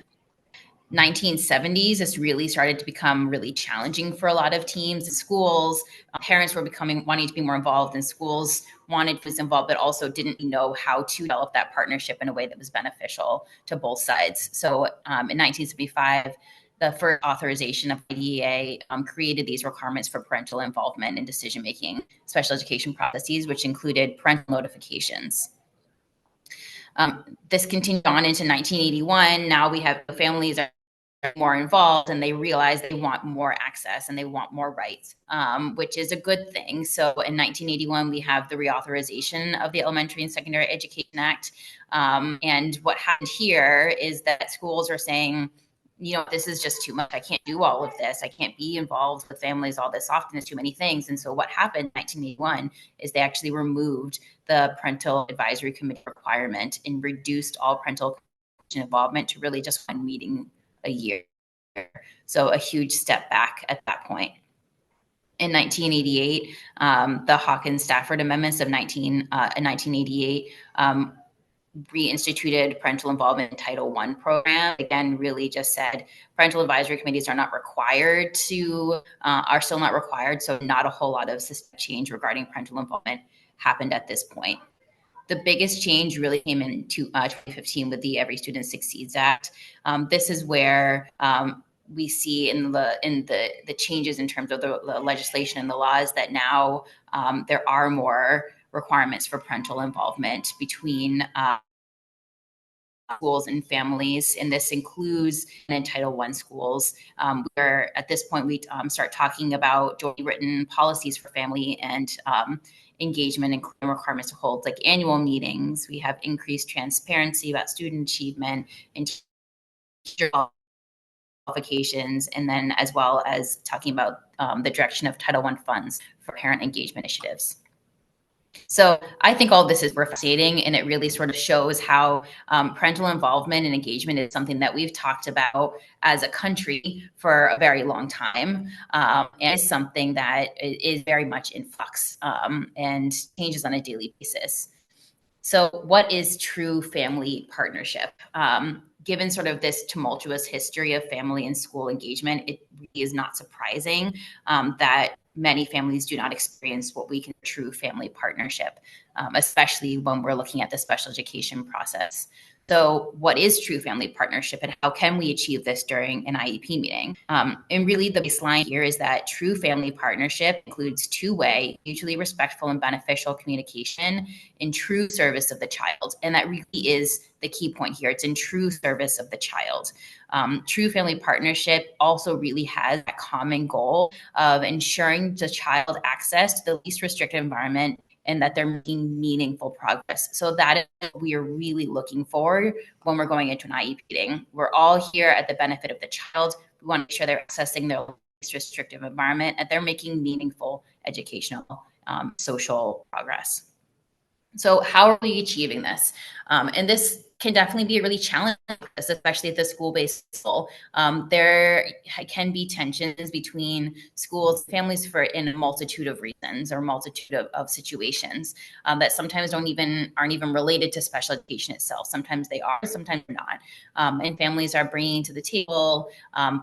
1970s, this really started to become really challenging for a lot of teams and schools. Parents were wanting to be more involved in schools, wanted to be involved, but also didn't know how to develop that partnership in a way that was beneficial to both sides. So in 1975, the first authorization of IDEA created these requirements for parental involvement in decision-making special education processes, which included parental notifications. This continued on into 1981. Now we have families are more involved and they realize they want more access and they want more rights, which is a good thing. So in 1981, we have the reauthorization of the Elementary and Secondary Education Act. And what happened here is that schools are saying, this is just too much. I can't do all of this. I can't be involved with families all this often. It's too many things. And so what happened in 1981 is they actually removed the parental advisory committee requirement and reduced all parental involvement to really just one meeting a year. So a huge step back at that point. In 1988, the Hawkins-Stafford amendments of 1988 reinstituted parental involvement in Title I program. Again, really just said parental advisory committees are still not required. So not a whole lot of system change regarding parental involvement happened at this point. The biggest change really came in 2015 with the Every Student Succeeds Act. This is where we see in the changes in terms of the legislation and the laws that now there are more requirements for parental involvement between schools and families, and this includes in Title I schools, where at this point we start talking about jointly written policies for family and engagement, including requirements to hold like annual meetings. We have increased transparency about student achievement and teacher qualifications, and then as well as talking about the direction of Title I funds for parent engagement initiatives. So I think all this is fascinating, and it really sort of shows how parental involvement and engagement is something that we've talked about as a country for a very long time, and is something that is very much in flux and changes on a daily basis. So what is true family partnership? Given sort of this tumultuous history of family and school engagement, it really is not surprising that many families do not experience what we consider true family partnership, especially when we're looking at the special education process. So what is true family partnership, and how can we achieve this during an IEP meeting? And really the baseline here is that true family partnership includes two-way, mutually respectful and beneficial communication in true service of the child. And that really is the key point here. It's in true service of the child. True family partnership also really has that common goal of ensuring the child access to the least restrictive environment and that they're making meaningful progress. So that is what we are really looking for when we're going into an IEP meeting. We're all here at the benefit of the child. We want to make sure they're accessing their least restrictive environment and they're making meaningful educational, social progress. So how are we achieving this? And this can definitely be a really challenging process, especially at the school-based level. There can be tensions between schools and families in a multitude of reasons or multitude of situations that sometimes aren't even related to special education itself. Sometimes they are, sometimes they're not. And families are bringing to the table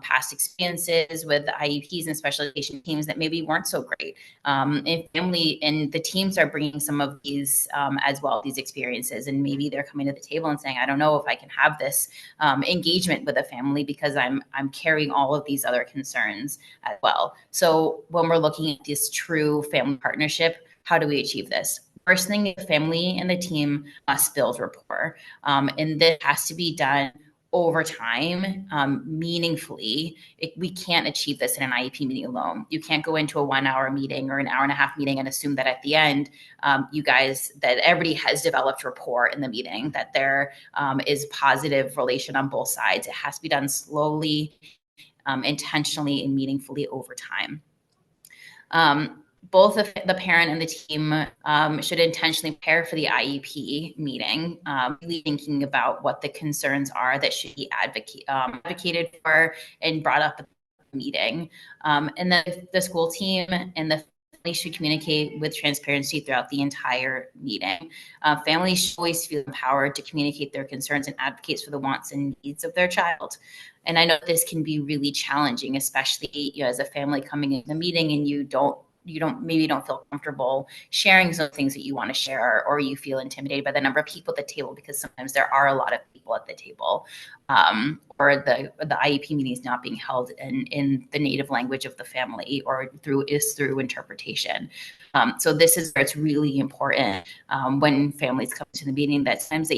past experiences with the IEPs and special education teams that maybe weren't so great. And the teams are bringing some of these as well, these experiences, and maybe they're coming to the table and saying, I don't know if I can have this engagement with a family because I'm carrying all of these other concerns as well. So when we're looking at this true family partnership, how do we achieve this? First thing, the family and the team must build rapport. And this has to be done over time, meaningfully. We can't achieve this in an IEP meeting alone. You can't go into a 1 hour meeting or an hour and a half meeting and assume that at the end, that everybody has developed rapport in the meeting, that there is positive relation on both sides. It has to be done slowly, intentionally, and meaningfully over time. both the parent and the team should intentionally prepare for the IEP meeting, really thinking about what the concerns are that should be advocated for and brought up at the meeting. And then the school team and the family should communicate with transparency throughout the entire meeting. Families should always feel empowered to communicate their concerns and advocate for the wants and needs of their child. And I know this can be really challenging, especially as a family coming into the meeting and you don't feel comfortable sharing some things that you want to share, or you feel intimidated by the number of people at the table, because sometimes there are a lot of people at the table, or the IEP meeting is not being held in the native language of the family, or through interpretation. So this is where it's really important, when families come to the meeting, that sometimes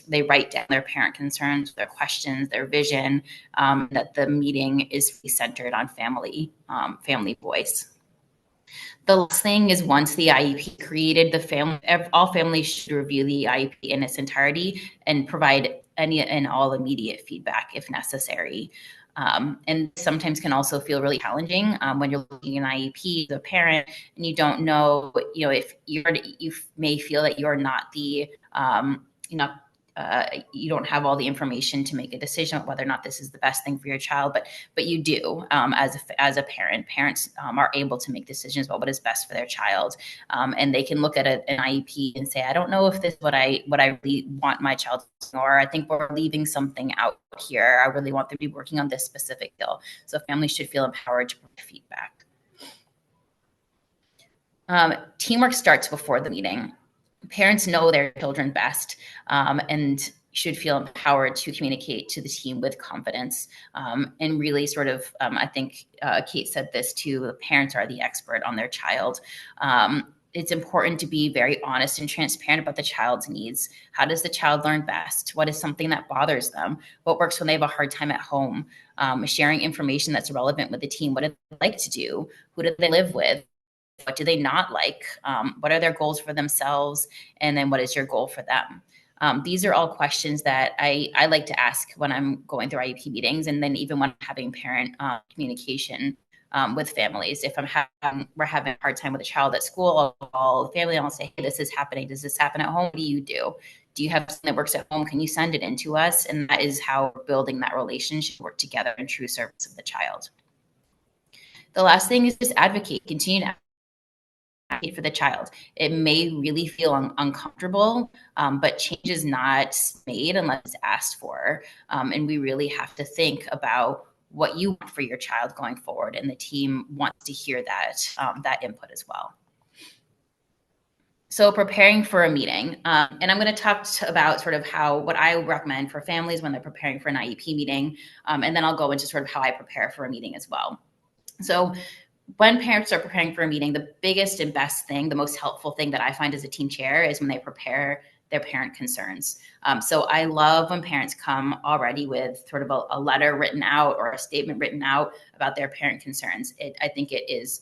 they write down their parent concerns, their questions, their vision, that the meeting is centered on family voice. The last thing is, once the IEP created, all families should review the IEP in its entirety and provide any and all immediate feedback if necessary. And sometimes can also feel really challenging when you're looking at an IEP as a parent and you don't know, if you may feel that you're not you don't have all the information to make a decision on whether or not this is the best thing for your child, but you do, as a parent. Parents are able to make decisions about what is best for their child, and they can look at an IEP and say, I don't know if this is what I really want my child to know, or I think we're leaving something out here. I really want them to be working on this specific skill. So families should feel empowered to provide feedback. Teamwork starts before the meeting. Parents know their children best, and should feel empowered to communicate to the team with confidence, and really I think Kate said this too, the parents are the expert on their child. It's important to be very honest and transparent about the child's needs. How does the child learn best? What is something that bothers them? What works when they have a hard time at home? Sharing information that's relevant with the team. What do they like to do? Who do they live with? What do they not like? What are their goals for themselves? And then what is your goal for them? These are all questions that I like to ask when I'm going through IEP meetings, and then even when I'm having parent communication with families. If we're having a hard time with a child at school, I'll call the family and I'll say, hey, this is happening. Does this happen at home? What do you do? Do you have something that works at home? Can you send it in to us? And that is how we're building that relationship, work together in true service of the child. The last thing is just advocate, continue to advocate for the child. It may really feel uncomfortable, but change is not made unless it's asked for. And we really have to think about what you want for your child going forward, and the team wants to hear that input as well. So preparing for a meeting, and I'm going to talk about what I recommend for families when they're preparing for an IEP meeting, and then I'll go into how I prepare for a meeting as well. So when parents are preparing for a meeting, the biggest and best thing, the most helpful thing that I find as a team chair is when they prepare their parent concerns. So I love when parents come already with a letter written out or a statement written out about their parent concerns. I think it is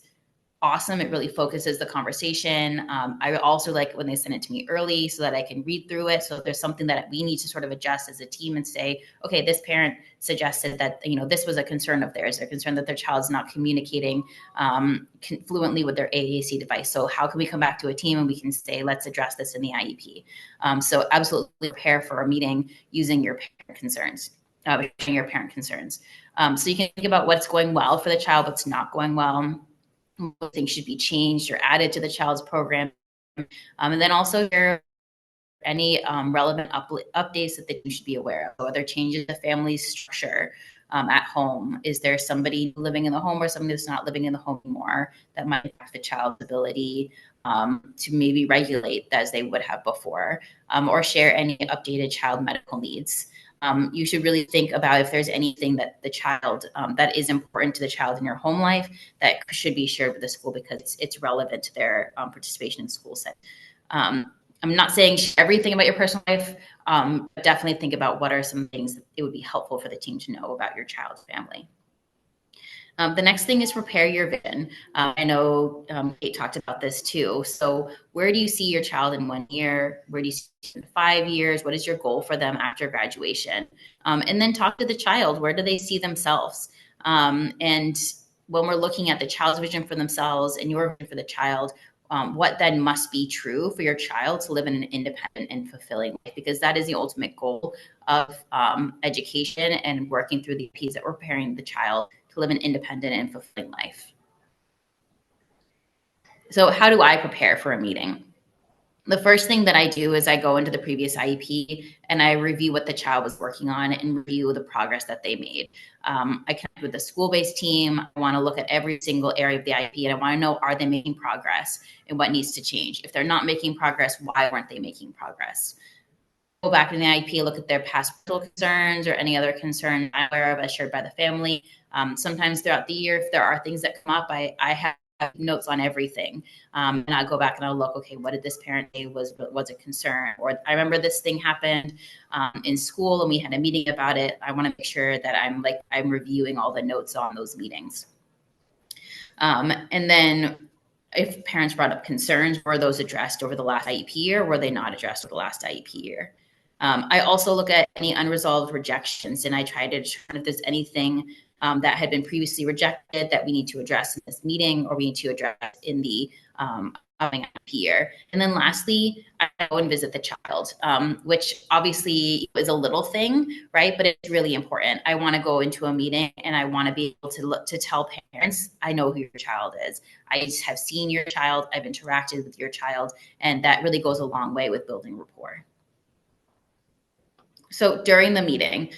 awesome. It really focuses the conversation. I also like when they send it to me early so that I can read through it. So if there's something that we need to adjust as a team and say, okay, this parent suggested that, this was a concern of theirs. They're concerned that their child's not communicating fluently with their AAC device. So how can we come back to a team and we can say, let's address this in the IEP. So absolutely prepare for a meeting using your parent concerns. So you can think about what's going well for the child, what's not going well, what things should be changed or added to the child's program. And then also share any relevant updates that the team should be aware of. Whether changes the family structure at home. Is there somebody living in the home or somebody that's not living in the home anymore that might impact the child's ability to maybe regulate as they would have before, or share any updated child medical needs. You should really think about if there's anything that the child that is important to the child in your home life that should be shared with the school because it's relevant to their participation in school setting. I'm not saying share everything about your personal life, but definitely think about what are some things that it would be helpful for the team to know about your child's family. The next thing is prepare your vision. I know Kate talked about this too. So where do you see your child in 1 year? Where do you see in 5 years? What is your goal for them after graduation? And then talk to the child. Where do they see themselves? And when we're looking at the child's vision for themselves and your vision for the child, what then must be true for your child to live in an independent and fulfilling life, because that is the ultimate goal of education and working through the APs that we're preparing the child to live an independent and fulfilling life. So how do I prepare for a meeting? The first thing that I do is I go into the previous IEP and I review what the child was working on and review the progress that they made. I connect with the school-based team. I want to look at every single area of the IEP and I want to know, are they making progress and what needs to change? If they're not making progress, why weren't they making progress? Go back in the IEP, look at their past concerns or any other concern I'm aware of as shared by the family. Sometimes throughout the year, if there are things that come up, I have notes on everything. And I'll go back and I'll look, okay, what did this parent say was a concern? Or I remember this thing happened in school and we had a meeting about it. I want to make sure that I'm reviewing all the notes on those meetings. And then if parents brought up concerns, were those addressed over the last IEP year? Or were they not addressed over the last IEP year? I also look at any unresolved rejections and I try to determine if there's anything that had been previously rejected that we need to address in this meeting or we need to address in the upcoming year. And then lastly, I go and visit the child, which obviously is a little thing, right? But it's really important. I want to go into a meeting and I want to be able to tell parents, I know who your child is. I have seen your child, I've interacted with your child, and that really goes a long way with building rapport. So during the meeting,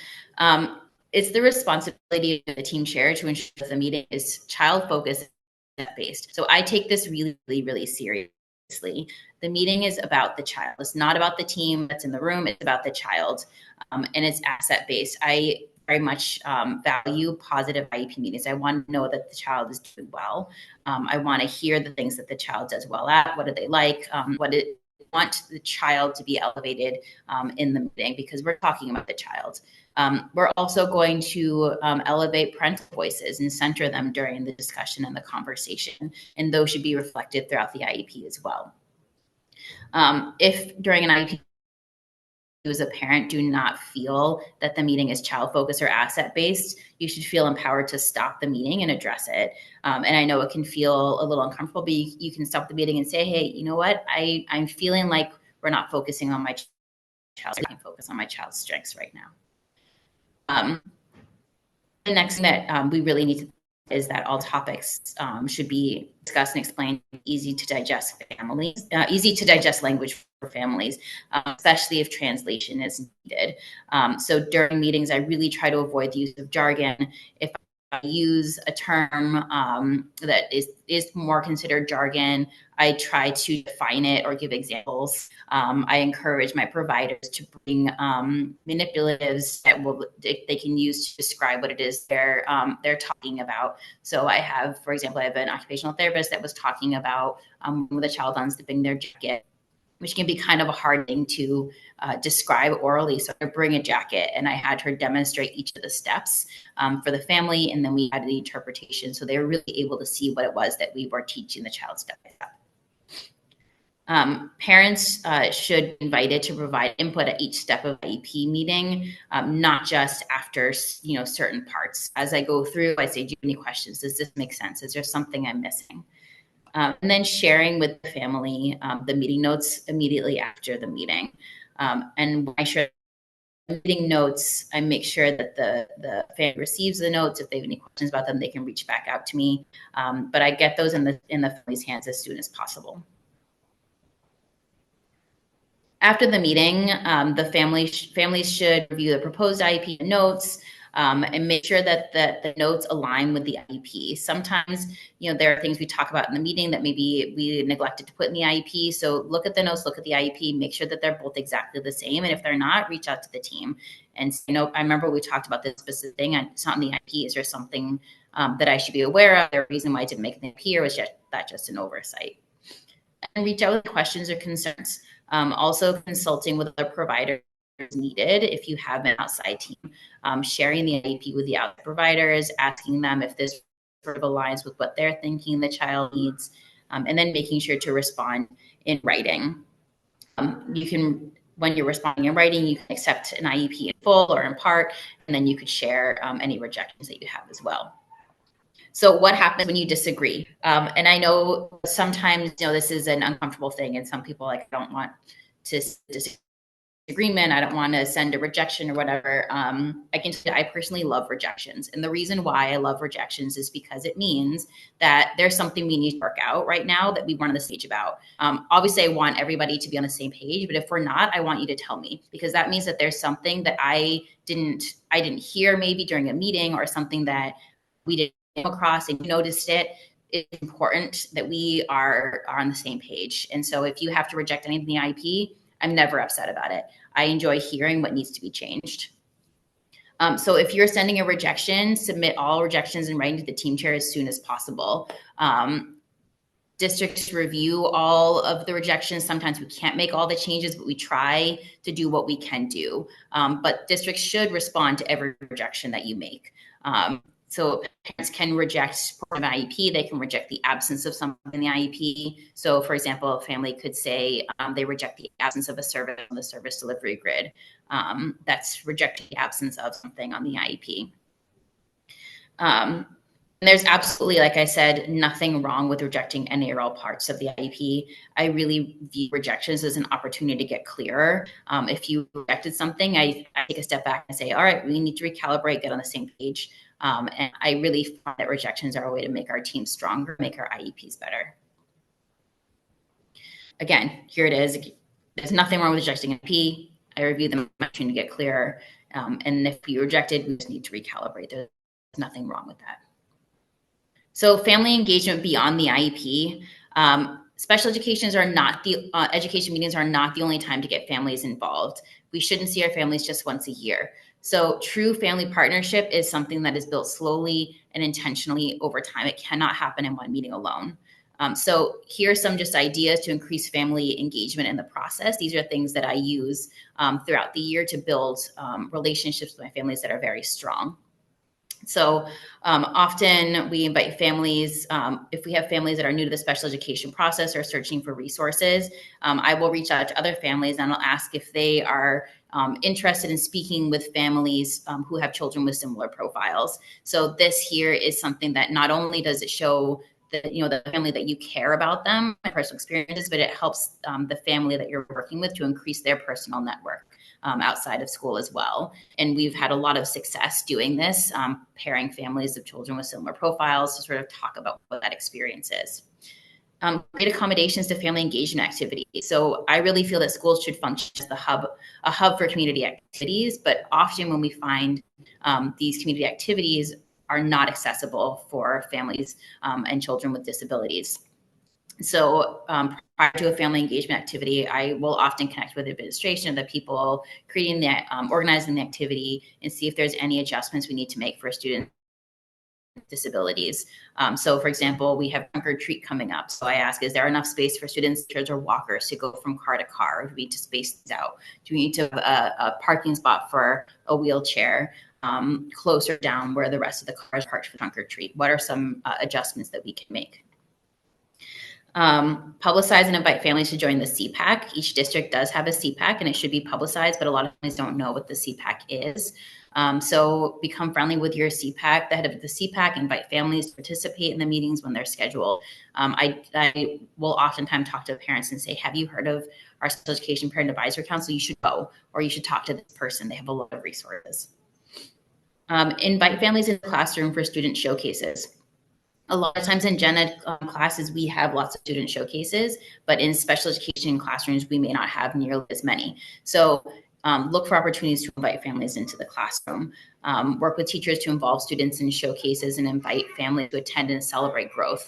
it's the responsibility of the team chair to ensure that the meeting is child-focused and based. So I take this really, really seriously. The meeting is about the child. It's not about the team that's in the room. It's about the child, and it's asset-based. I very much value positive IEP meetings. I want to know that the child is doing well. I want to hear the things that the child does well at. What do they like? Want the child to be elevated in the meeting because we're talking about the child. We're also going to elevate parental voices and center them during the discussion and the conversation, and those should be reflected throughout the IEP as well. If during an IEP you as a parent do not feel that the meeting is child focused or asset based, you should feel empowered to stop the meeting and address it. And I know it can feel a little uncomfortable, but you can stop the meeting and say, hey, you know what? I'm feeling like we're not focusing on my child. I can focus on my child's strengths right now. The next thing that we really need to is that all topics should be discussed and explained easy to digest families, easy to digest language for families, especially if translation is needed. So during meetings, I really try to avoid the use of jargon. If I use a term that is more considered jargon, I try to define it or give examples. I encourage my providers to bring manipulatives that they can use to describe what it is they're talking about. So I have, for example, I have an occupational therapist that was talking about with a child unzipping their jacket, which can be kind of a hard thing to describe orally. So I bring a jacket and I had her demonstrate each of the steps for the family. And then we had the interpretation. So they were really able to see what it was that we were teaching the child step by step. Parents should be invited to provide input at each step of the IEP meeting, not just after certain parts. As I go through, I say, do you have any questions? Does this make sense? Is there something I'm missing? And then sharing with the family the meeting notes immediately after the meeting. And when I share meeting notes, I make sure that the family receives the notes. If they have any questions about them, they can reach back out to me. But I get those in the family's hands as soon as possible. After the meeting, the families should review the proposed IEP notes and make sure that the notes align with the IEP. Sometimes, there are things we talk about in the meeting that maybe we neglected to put in the IEP. So look at the notes, look at the IEP, make sure that they're both exactly the same. And if they're not, reach out to the team. And I remember we talked about this specific thing. It's not in the IEP. Is there something that I should be aware of? The reason why I didn't make the IEP, or was just an oversight? And reach out with questions or concerns. Also consulting with other providers needed if you have an outside team. Sharing the IEP with the outside providers, asking them if this sort of aligns with what they're thinking the child needs, and then making sure to respond in writing. When you're responding in writing, you can accept an IEP in full or in part, and then you could share any rejections that you have as well. So what happens when you disagree? And I know sometimes, this is an uncomfortable thing, and some people I don't want to disagreement. I don't want to send a rejection or whatever. I can tell you, I personally love rejections. And the reason why I love rejections is because it means that there's something we need to work out right now that we weren't on the stage about. Obviously, I want everybody to be on the same page, but if we're not, I want you to tell me, because that means that there's something that I didn't hear maybe during a meeting, or something that we didn't come across and you noticed it. It's important that we are on the same page. And so if you have to reject anything in the IEP, I'm never upset about it. I enjoy hearing what needs to be changed. So if you're sending a rejection, submit all rejections in writing to the team chair as soon as possible. Districts review all of the rejections. Sometimes we can't make all the changes, but we try to do what we can do. But districts should respond to every rejection that you make. So parents can reject part of an IEP. They can reject the absence of something in the IEP. So for example, a family could say they reject the absence of a service on the service delivery grid. That's rejecting the absence of something on the IEP. And there's absolutely, like I said, nothing wrong with rejecting any or all parts of the IEP. I really view rejections as an opportunity to get clearer. If you rejected something, I take a step back and say, all right, we need to recalibrate, get on the same page. And I really find that rejections are a way to make our team stronger, make our IEPs better. Again, here it is. There's nothing wrong with rejecting an IEP. I review them to get clearer. And if you rejected, we just need to recalibrate. There's nothing wrong with that. So family engagement beyond the IEP. Special educations are not the education meetings are not the only time to get families involved. We shouldn't see our families just once a year. So true family partnership is something that is built slowly and intentionally over time. It cannot happen in one meeting alone. So here are some just ideas to increase family engagement in the process. These are things that I use throughout the year to build relationships with my families that are very strong. So often we invite families, if we have families that are new to the special education process or searching for resources, I will reach out to other families and I'll ask if they are interested in speaking with families who have children with similar profiles. So this here is something that not only does it show the family that you care about them, my personal experiences, but it helps the family that you're working with to increase their personal network outside of school as well. And we've had a lot of success doing this, pairing families of children with similar profiles to sort of talk about what that experience is. Great accommodations to family engagement activities. So I really feel that schools should function as a hub for community activities, but often when we find these community activities are not accessible for families and children with disabilities. So prior to a family engagement activity, I will often connect with administration, the people creating the, organizing the activity, and see if there's any adjustments we need to make for students with disabilities. So for example, we have trunk or treat coming up. So I ask, is there enough space for students, chairs, or walkers to go from car to car? Or do we need to space these out? Do we need to have a parking spot for a wheelchair? Closer down where the rest of the cars parked for trunk or treat? What are some adjustments that we can make? Publicize and invite families to join the CPAC. Each district does have a CPAC and it should be publicized, but a lot of families don't know what the CPAC is. So become friendly with your CPAC, the head of the CPAC, invite families to participate in the meetings when they're scheduled. I will oftentimes talk to parents and say, have you heard of our Special Education Parent Advisory Council? You should go, or you should talk to this person. They have a lot of resources. Invite families in the classroom for student showcases. A lot of times in gen ed classes, we have lots of student showcases, but in special education classrooms, we may not have nearly as many. So look for opportunities to invite families into the classroom. Work with teachers to involve students in showcases and invite families to attend and celebrate growth.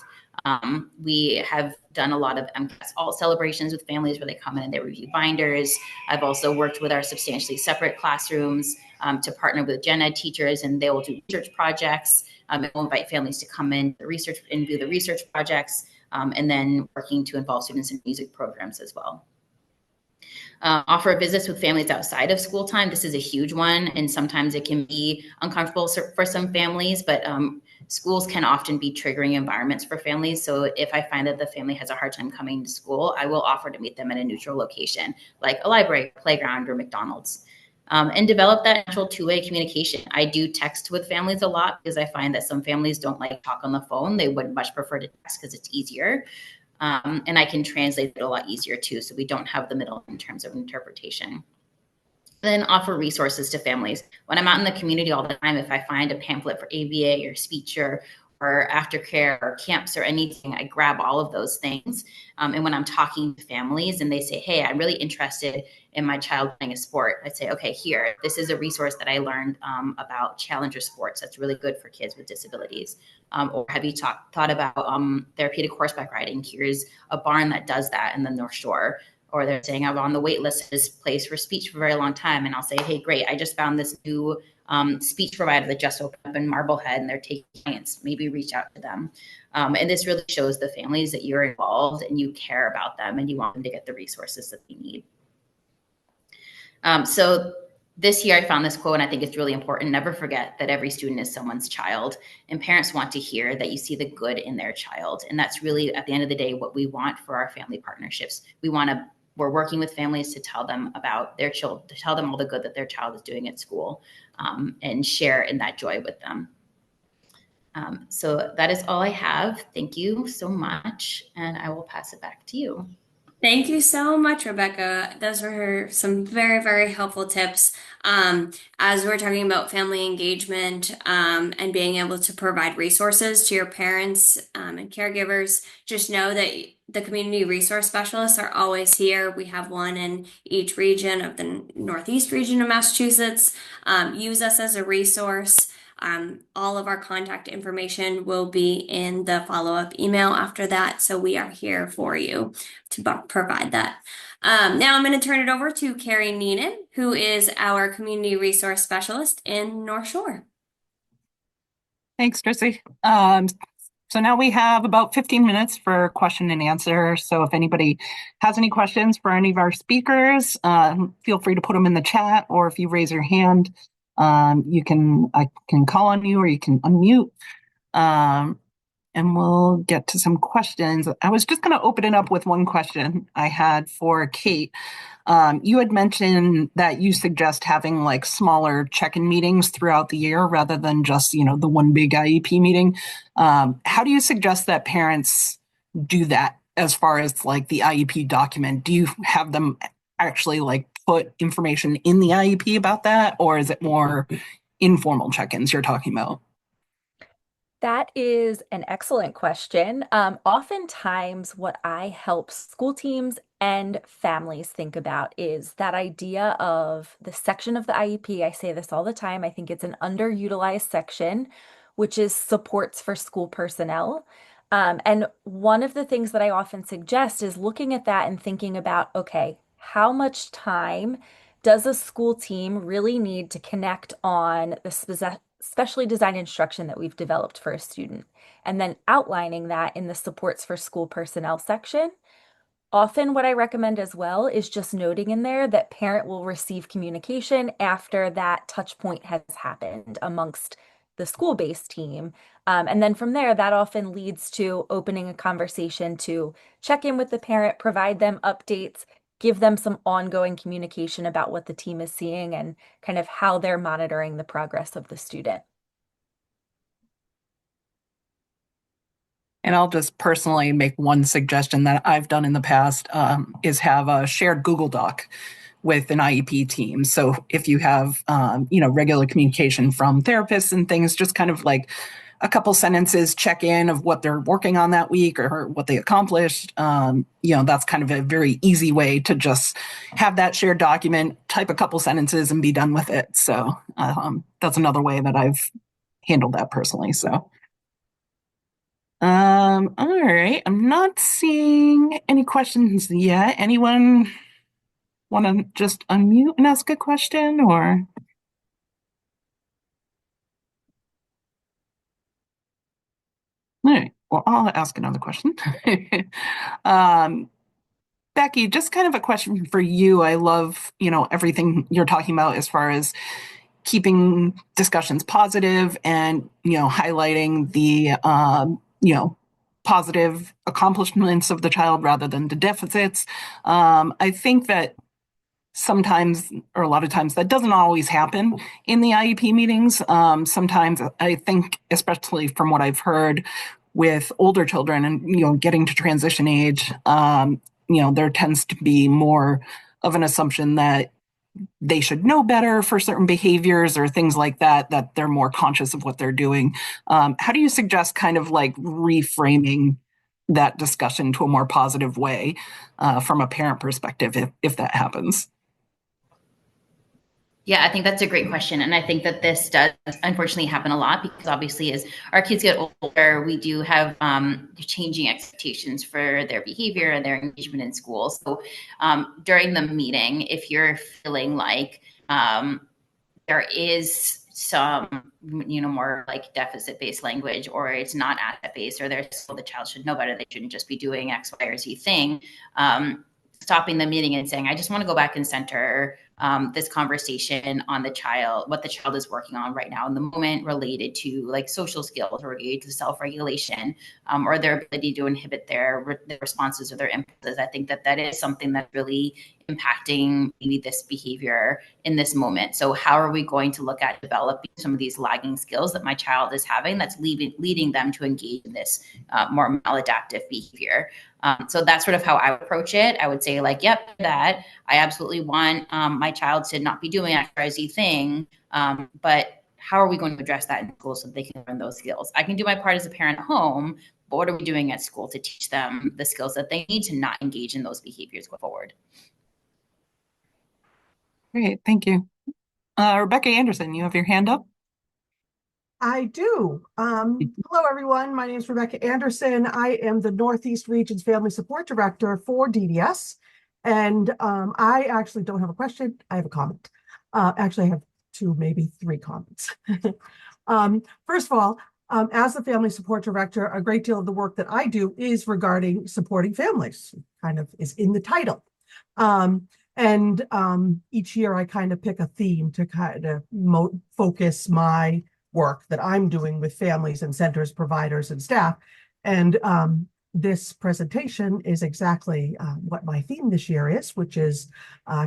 We have done a lot of MCAS alt celebrations with families where they come in and they review binders. I've also worked with our substantially separate classrooms to partner with gen ed teachers, and they will do research projects. And we'll invite families to come in the research and do the research projects, and then working to involve students in music programs as well. Offer visits with families outside of school time. This is a huge one, and sometimes it can be uncomfortable for some families, but schools can often be triggering environments for families. So if I find that the family has a hard time coming to school, I will offer to meet them at a neutral location, like a library, playground, or McDonald's. and develop that natural two-way communication. I do text with families a lot because I find that some families don't like to talk on the phone. They would much prefer to text because it's easier. And I can translate it a lot easier too, so we don't have the middle in terms of interpretation. Then offer resources to families. When I'm out in the community all the time, if I find a pamphlet for ABA or speech or aftercare or camps or anything, I grab all of those things. And when I'm talking to families and they say, hey, I'm really interested in my child playing a sport, I say, okay, here, this is a resource that I learned about challenger sports that's really good for kids with disabilities. Or have you thought about therapeutic horseback riding? Here's a barn that does that in the North Shore. Or they're saying I'm on the wait list at this place for speech for a very long time. And I'll say, hey, great, I just found this new speech provider that just opened up in Marblehead and they're taking clients. Maybe reach out to them. And this really shows the families that you're involved and you care about them and you want them to get the resources that they need. So this year I found this quote and I think it's really important. Never forget that every student is someone's child, and parents want to hear that you see the good in their child. And that's really, at the end of the day, what we want for our family partnerships. We're working with families to tell them about their children, to tell them all the good that their child is doing at school, and share in that joy with them. So that is all I have. Thank you so much. And I will pass it back to you. Thank you so much, Rebecca. Those were some very, very helpful tips. As we're talking about family engagement, and being able to provide resources to your parents, and caregivers, just know that the community resource specialists are always here. We have one in each region of the Northeast region of Massachusetts. Use us as a resource. All of our contact information will be in the follow-up email after that, so we are here for you to provide that. Now I'm going to turn it over to Carrie Neenan, who is our community resource specialist in North Shore. Thanks, Tracy. So now we have about 15 minutes for question and answer. So if anybody has any questions for any of our speakers, feel free to put them in the chat, or if you raise your hand, I can call on you or you can unmute. And we'll get to some questions. I was just going to open it up with one question I had for Kate. You had mentioned that you suggest having like smaller check-in meetings throughout the year rather than just, the one big IEP meeting. How do you suggest that parents do that as far as like the IEP document? Do you have them actually like put information in the IEP about that, or is it more informal check-ins you're talking about? That is an excellent question. Oftentimes, what I help school teams and families think about is that idea of the section of the IEP. I say this all the time. I think it's an underutilized section, which is supports for school personnel. And one of the things that I often suggest is looking at that and thinking about, okay, how much time does a school team really need to connect on the specially designed instruction that we've developed for a student, and then outlining that in the supports for school personnel section. Often what I recommend as well is just noting in there that parent will receive communication after that touch point has happened amongst the school-based team. And then from there, that often leads to opening a conversation to check in with the parent, provide them updates, give them some ongoing communication about what the team is seeing and kind of how they're monitoring the progress of the student. And I'll just personally make one suggestion that I've done in the past, is have a shared Google Doc with an IEP team. So if you have, regular communication from therapists and things, just kind of like a couple sentences check in of what they're working on that week or what they accomplished. That's kind of a very easy way to just have that shared document, type a couple sentences and be done with it. So that's another way that I've handled that personally. So. All right. I'm not seeing any questions yet. Anyone want to just unmute and ask a question or? All right. Well, I'll ask another question. Becky, just kind of a question for you. I love, everything you're talking about as far as keeping discussions positive and, highlighting the, positive accomplishments of the child rather than the deficits. I think that sometimes, or a lot of times, that doesn't always happen in the IEP meetings. Sometimes I think, especially from what I've heard with older children and, getting to transition age, there tends to be more of an assumption that they should know better for certain behaviors or things like that, that they're more conscious of what they're doing. How do you suggest kind of like reframing that discussion to a more positive way from a parent perspective if that happens? Yeah, I think that's a great question. And I think that this does unfortunately happen a lot because obviously as our kids get older, we do have changing expectations for their behavior and their engagement in school. So during the meeting, if you're feeling like there is some, more like deficit-based language, or it's not asset-based, or the child should know better, they shouldn't just be doing X, Y, or Z thing, stopping the meeting and saying, I just want to go back and center this conversation on what the child is working on right now in the moment, related to like social skills, or related to self-regulation, or their ability to inhibit their responses or their impulses. I think that is something that's really impacting maybe this behavior in this moment. So how are we going to look at developing some of these lagging skills that my child is having that's leading them to engage in this more maladaptive behavior? So that's sort of how I would approach it. I would say like, yep, that I absolutely want my child to not be doing X, Y, Z thing. But how are we going to address that in school so that they can learn those skills? I can do my part as a parent at home, but what are we doing at school to teach them the skills that they need to not engage in those behaviors going forward? Great, thank you. Rebecca Anderson, you have your hand up. I do. Hello, everyone. My name is Rebecca Anderson. I am the Northeast Region's Family Support Director for DDS. And I actually don't have a question. I have a comment. Actually, I have two, maybe three comments. First of all, as the Family Support Director, a great deal of the work that I do is regarding supporting families, kind of is in the title. And each year I kind of pick a theme to kind of focus my work that I'm doing with families and centers, providers, and staff. And this presentation is exactly what my theme this year is, which is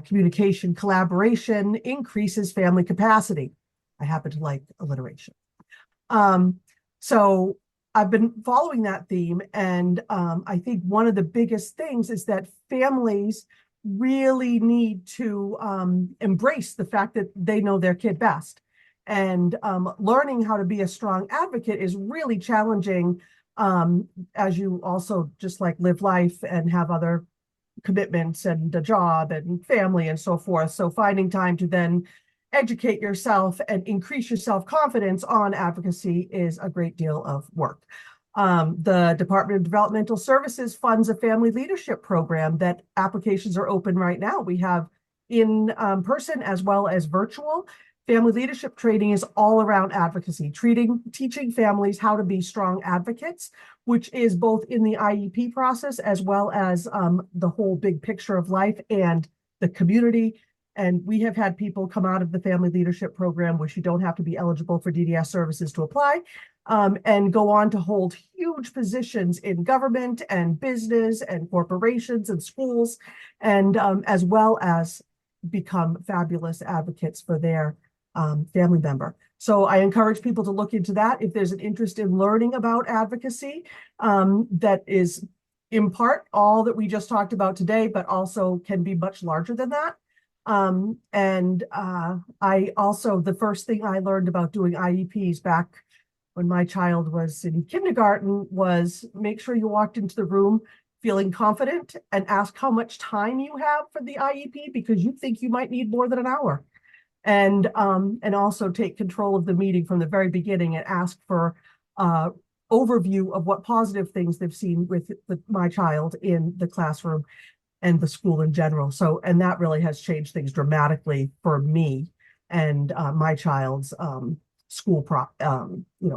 communication collaboration increases family capacity. I happen to like alliteration. So I've been following that theme, and I think one of the biggest things is that families really need to embrace the fact that they know their kid best. And learning how to be a strong advocate is really challenging as you also just like live life and have other commitments and a job and family and so forth. So finding time to then educate yourself and increase your self-confidence on advocacy is a great deal of work. The Department of Developmental Services funds a family leadership program that applications are open right now. We have in person as well as virtual. Family leadership training is all around advocacy, teaching families how to be strong advocates, which is both in the IEP process as well as the whole big picture of life and the community. And we have had people come out of the family leadership program, which you don't have to be eligible for DDS services to apply, and go on to hold huge positions in government and business and corporations and schools, and as well as become fabulous advocates for their family member. So I encourage people to look into that if there's an interest in learning about advocacy that is in part all that we just talked about today, but also can be much larger than that. I also, the first thing I learned about doing IEPs back when my child was in kindergarten was make sure you walked into the room feeling confident and ask how much time you have for the IEP because you think you might need more than an hour. And also take control of the meeting from the very beginning and ask for overview of what positive things they've seen with my child in the classroom and the school in general. So, and that really has changed things dramatically for me and my child's school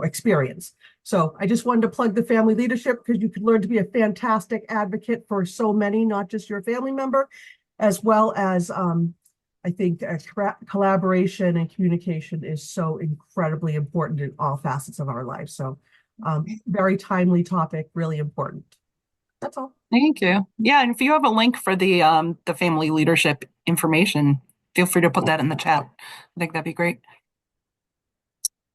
experience. So I just wanted to plug the family leadership because you can learn to be a fantastic advocate for so many, not just your family member, as well as I think collaboration and communication is so incredibly important in all facets of our life. So very timely topic, really important. That's all. Thank you. Yeah, and if you have a link for the family leadership information, feel free to put that in the chat. I think that'd be great.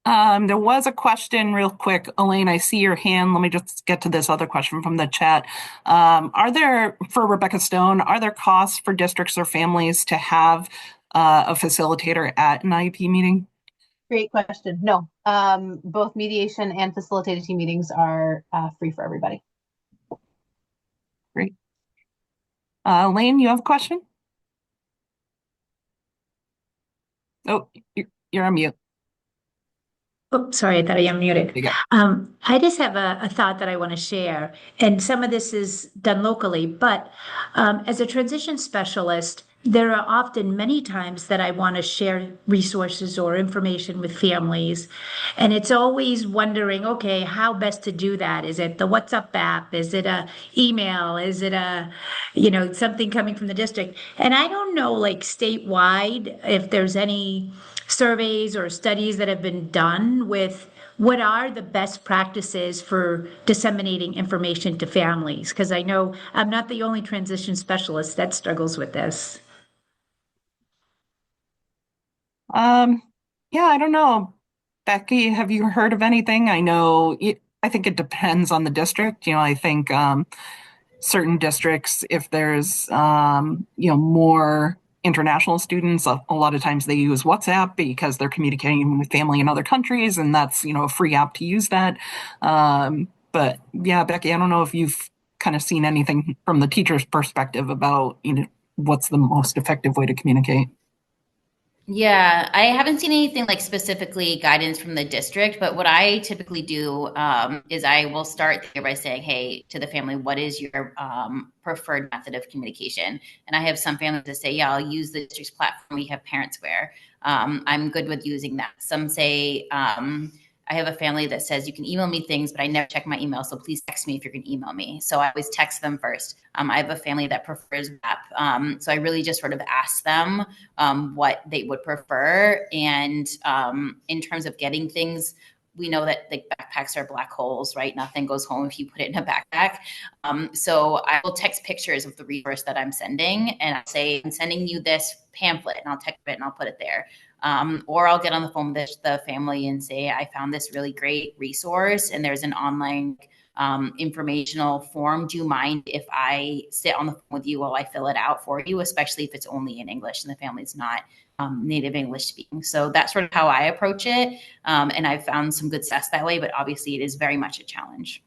There was a question real quick. Elaine, I see your hand. Let me just get to this other question from the chat. Are there, for Rebecca Stone, are there costs for districts or families to have a facilitator at an IEP meeting? Great question. No, both mediation and facilitated team meetings are free for everybody. Great. Elaine, you have a question? Oh, you're on mute. Oh, sorry, I thought I unmuted. You go. I just have a thought that I want to share, and some of this is done locally, but as a transition specialist, there are often many times that I want to share resources or information with families, and it's always wondering, okay, how best to do that? Is it the WhatsApp app? Is it a email? Is it something coming from the district? And I don't know, like statewide, if there's any surveys or studies that have been done with what are the best practices for disseminating information to families? Because I know I'm not the only transition specialist that struggles with this. Yeah, I don't know. Becky, have you heard of anything? I think it depends on the district. I think certain districts, if there's more international students, a lot of times they use WhatsApp because they're communicating with family in other countries, and that's a free app to use that. But yeah, Becky, I don't know if you've kind of seen anything from the teacher's perspective about what's the most effective way to communicate. Yeah, I haven't seen anything like specifically guidance from the district, but what I typically do is I will start there by saying, hey, to the family, what is your preferred method of communication? And I have some families that say, yeah, I'll use the district's platform. We have ParentSquare. I'm good with using that. Some say, I have a family that says you can email me things, but I never check my email. So please text me if you're going to email me. So I always text them first. I have a family that prefers WAP. So I really just sort of ask them what they would prefer. And in terms of getting things, we know that the backpacks are black holes, right? Nothing goes home if you put it in a backpack. So I will text pictures of the resource that I'm sending, and I'll say, I'm sending you this pamphlet, and I'll text it and I'll put it there. Or I'll get on the phone with the family and say, I found this really great resource, and there's an online informational form. Do you mind if I sit on the phone with you while I fill it out for you, especially if it's only in English and the family's not native English speaking? So that's sort of how I approach it. And I've found some good success that way, but obviously it is very much a challenge.